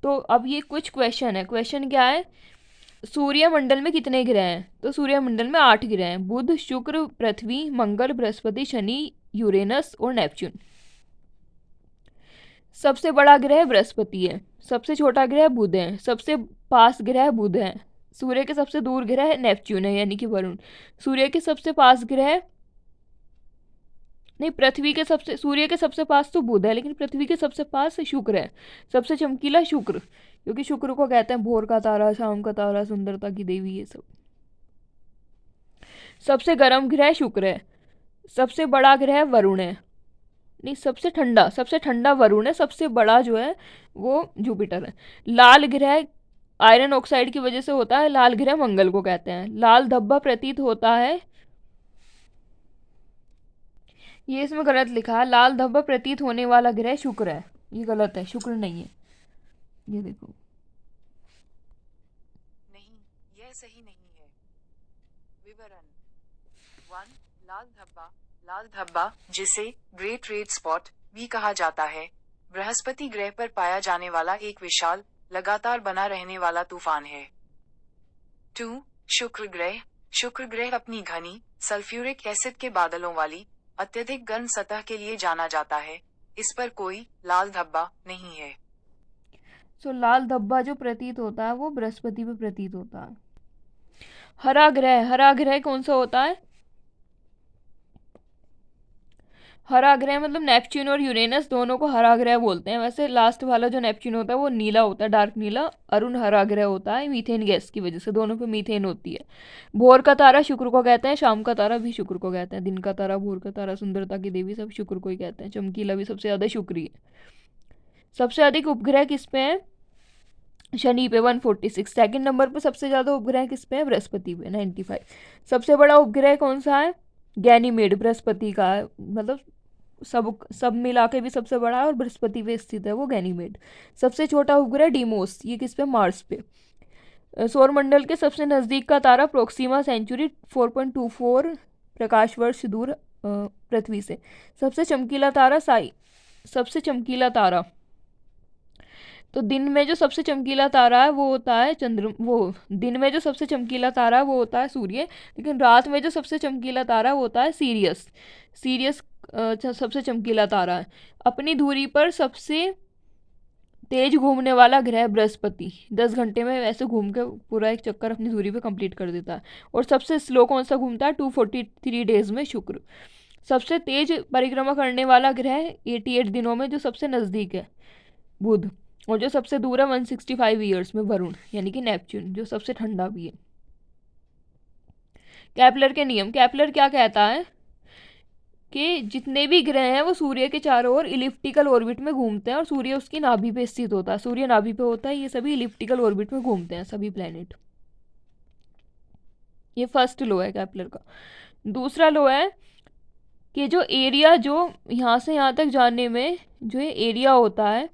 तो अब ये कुछ क्वेश्चन है, क्वेश्चन क्या है, सूर्यमंडल में कितने ग्रह हैं, तो सूर्यमंडल में 8 ग्रह हैं, बुध, शुक्र, पृथ्वी, मंगल, बृहस्पति, शनि, यूरेनस और नेपच्यून। सबसे बड़ा ग्रह बृहस्पति है, सबसे छोटा ग्रह बुध है, सबसे पास ग्रह बुध है, सूर्य के सबसे दूर ग्रह नेपच्यून है यानी कि वरुण। सूर्य के सबसे पास ग्रह नहीं, सूर्य के सबसे पास तो बुध है, लेकिन पृथ्वी के सबसे पास शुक्र है। सबसे चमकीला शुक्र, क्योंकि शुक्र को कहते हैं भोर का तारा, शाम का तारा, सुंदरता की देवी, ये सब। सबसे गर्म ग्रह शुक्र है। सबसे बड़ा ग्रह वरुण है, नहीं सबसे ठंडा वरुण है। सबसे बड़ा जो है वो जुपिटर है। लाल ग्रह आयरन ऑक्साइड की वजह से होता है, लाल ग्रह मंगल को कहते हैं। लाल धब्बा प्रतीत होता है, ये इसमें गलत लिखा है, लाल धब्बा प्रतीत होने वाला ग्रह शुक्र है, ये गलत है, शुक्र नहीं है, ये देखो। नहीं, यह सही नहीं है। विवरण 1. लाल धब्बा, जिसे ग्रेट रेड स्पॉट भी कहा जाता है, बृहस्पति ग्रह पर पाया जाने वाला एक विशाल, लगातार बना रहने वाला तूफान है। 2. शुक्र ग्रह अपनी घनी सल्फ्यूरिक एसिड के बादलों वाली अत्यधिक गर्म सतह के लिए जाना जाता है। इस पर कोई लाल धब्बा नहीं है। लाल धब्बा जो प्रतीत होता है वो बृहस्पति पे प्रतीत होता है। हरा ग्रह कौन सा होता है? हरा ग्रह मतलब नेपच्यून और यूरेनस दोनों को हरा ग्रह बोलते हैं। वैसे लास्ट वाला जो नेपच्यून होता है वो नीला होता है, डार्क नीला। अरुण हरा ग्रह होता है मीथेन गैस की वजह से, दोनों पे मीथेन होती है। भोर का तारा शुक्र को कहते हैं, शाम का तारा भी शुक्र को कहते हैं। दिन का तारा, भोर का तारा, सुंदरता की देवी, सब शुक्र को ही कहते हैं। चमकीला भी सबसे ज़्यादा शुक्र ही है। सबसे अधिक उपग्रह किस पे है? शनि पे 146। सेकंड नंबर पे सबसे ज़्यादा उपग्रह किस पे है? बृहस्पति पे 95। सबसे बड़ा उपग्रह कौन सा है? गैनीमेड, बृहस्पति का है, मतलब सब मिला के भी सबसे बड़ा है और बृहस्पति पे स्थित है वो गैनीमेड। सबसे छोटा उपग्रह डीमोस, ये किस पे? मार्स पे। सौरमंडल के सबसे नज़दीक का तारा प्रोक्सीमा सेंचुरी 4.24 प्रकाश वर्ष दूर पृथ्वी से। सबसे चमकीला तारा सबसे चमकीला तारा, तो दिन में जो सबसे चमकीला तारा है वो होता है दिन में जो सबसे चमकीला तारा है वो होता है सूर्य, लेकिन रात में जो सबसे चमकीला तारा वो होता है सीरियस सबसे चमकीला तारा है। अपनी धुरी पर सबसे तेज घूमने वाला ग्रह बृहस्पति, 10 घंटे में ऐसे घूम के पूरा एक चक्कर अपनी धुरी पे कंप्लीट कर देता है। और सबसे स्लो कौन सा घूमता है? 243 डेज में शुक्र। सबसे तेज परिक्रमा करने वाला ग्रह 88 दिनों में जो सबसे नज़दीक है बुध, और जो सबसे दूर है 165 ईयर्स में वरुण यानी कि नेपच्यून, जो सबसे ठंडा भी है। केपलर के नियम, केपलर क्या कहता है कि जितने भी ग्रह हैं वो सूर्य के चारों ओर इलिप्टिकल ऑर्बिट में घूमते हैं और सूर्य उसकी नाभि पे स्थित होता है। सूर्य नाभि पे होता है, ये सभी इलिप्टिकल ऑर्बिट में घूमते हैं सभी प्लैनेट। ये फर्स्ट लॉ है केपलर का। दूसरा लॉ है कि जो एरिया, जो यहाँ से यहाँ तक जाने में जो ये एरिया होता है,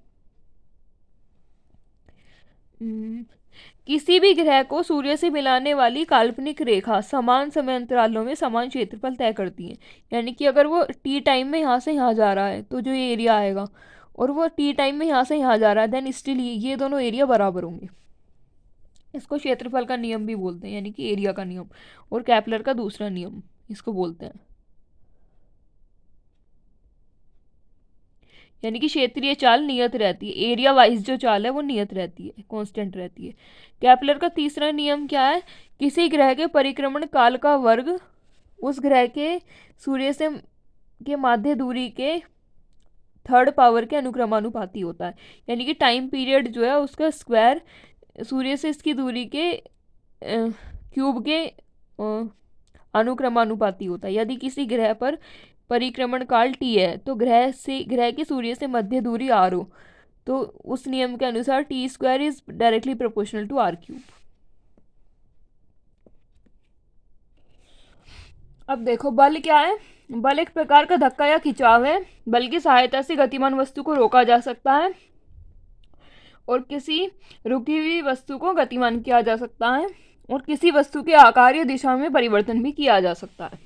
किसी भी ग्रह को सूर्य से मिलाने वाली काल्पनिक रेखा समान समय अंतरालों में समान क्षेत्रफल तय करती है। यानी कि अगर वो टी टाइम में यहाँ से यहाँ जा रहा है तो जो ये एरिया आएगा, और वो टी टाइम में यहाँ से यहाँ जा रहा है, देन स्टिल ये दोनों एरिया बराबर होंगे। इसको क्षेत्रफल का नियम भी बोलते हैं, यानी कि एरिया का नियम, और केपलर का दूसरा नियम इसको बोलते हैं। यानी कि क्षेत्रीय चाल नियत रहती है, एरिया वाइज जो चाल है वो नियत रहती है, कांस्टेंट रहती है। केपलर का तीसरा नियम क्या है? किसी ग्रह के परिक्रमण काल का वर्ग उस ग्रह के सूर्य से के माध्य दूरी के थर्ड पावर के अनुक्रमानुपाती होता है। यानी कि टाइम पीरियड जो है उसका स्क्वायर सूर्य से इसकी दूरी के क्यूब के अनुक्रमानुपाती होता है। यदि किसी ग्रह पर परिक्रमण काल टी है तो ग्रह की सूर्य से मध्य दूरी आर हो, तो उस नियम के अनुसार T square is directly proportional to R cube. अब देखो बल क्या है? बल एक प्रकार का धक्का या खिंचाव है। बल की सहायता से गतिमान वस्तु को रोका जा सकता है और किसी रुकी हुई वस्तु को गतिमान किया जा सकता है, और किसी वस्तु के आकार या दिशा में परिवर्तन भी किया जा सकता है।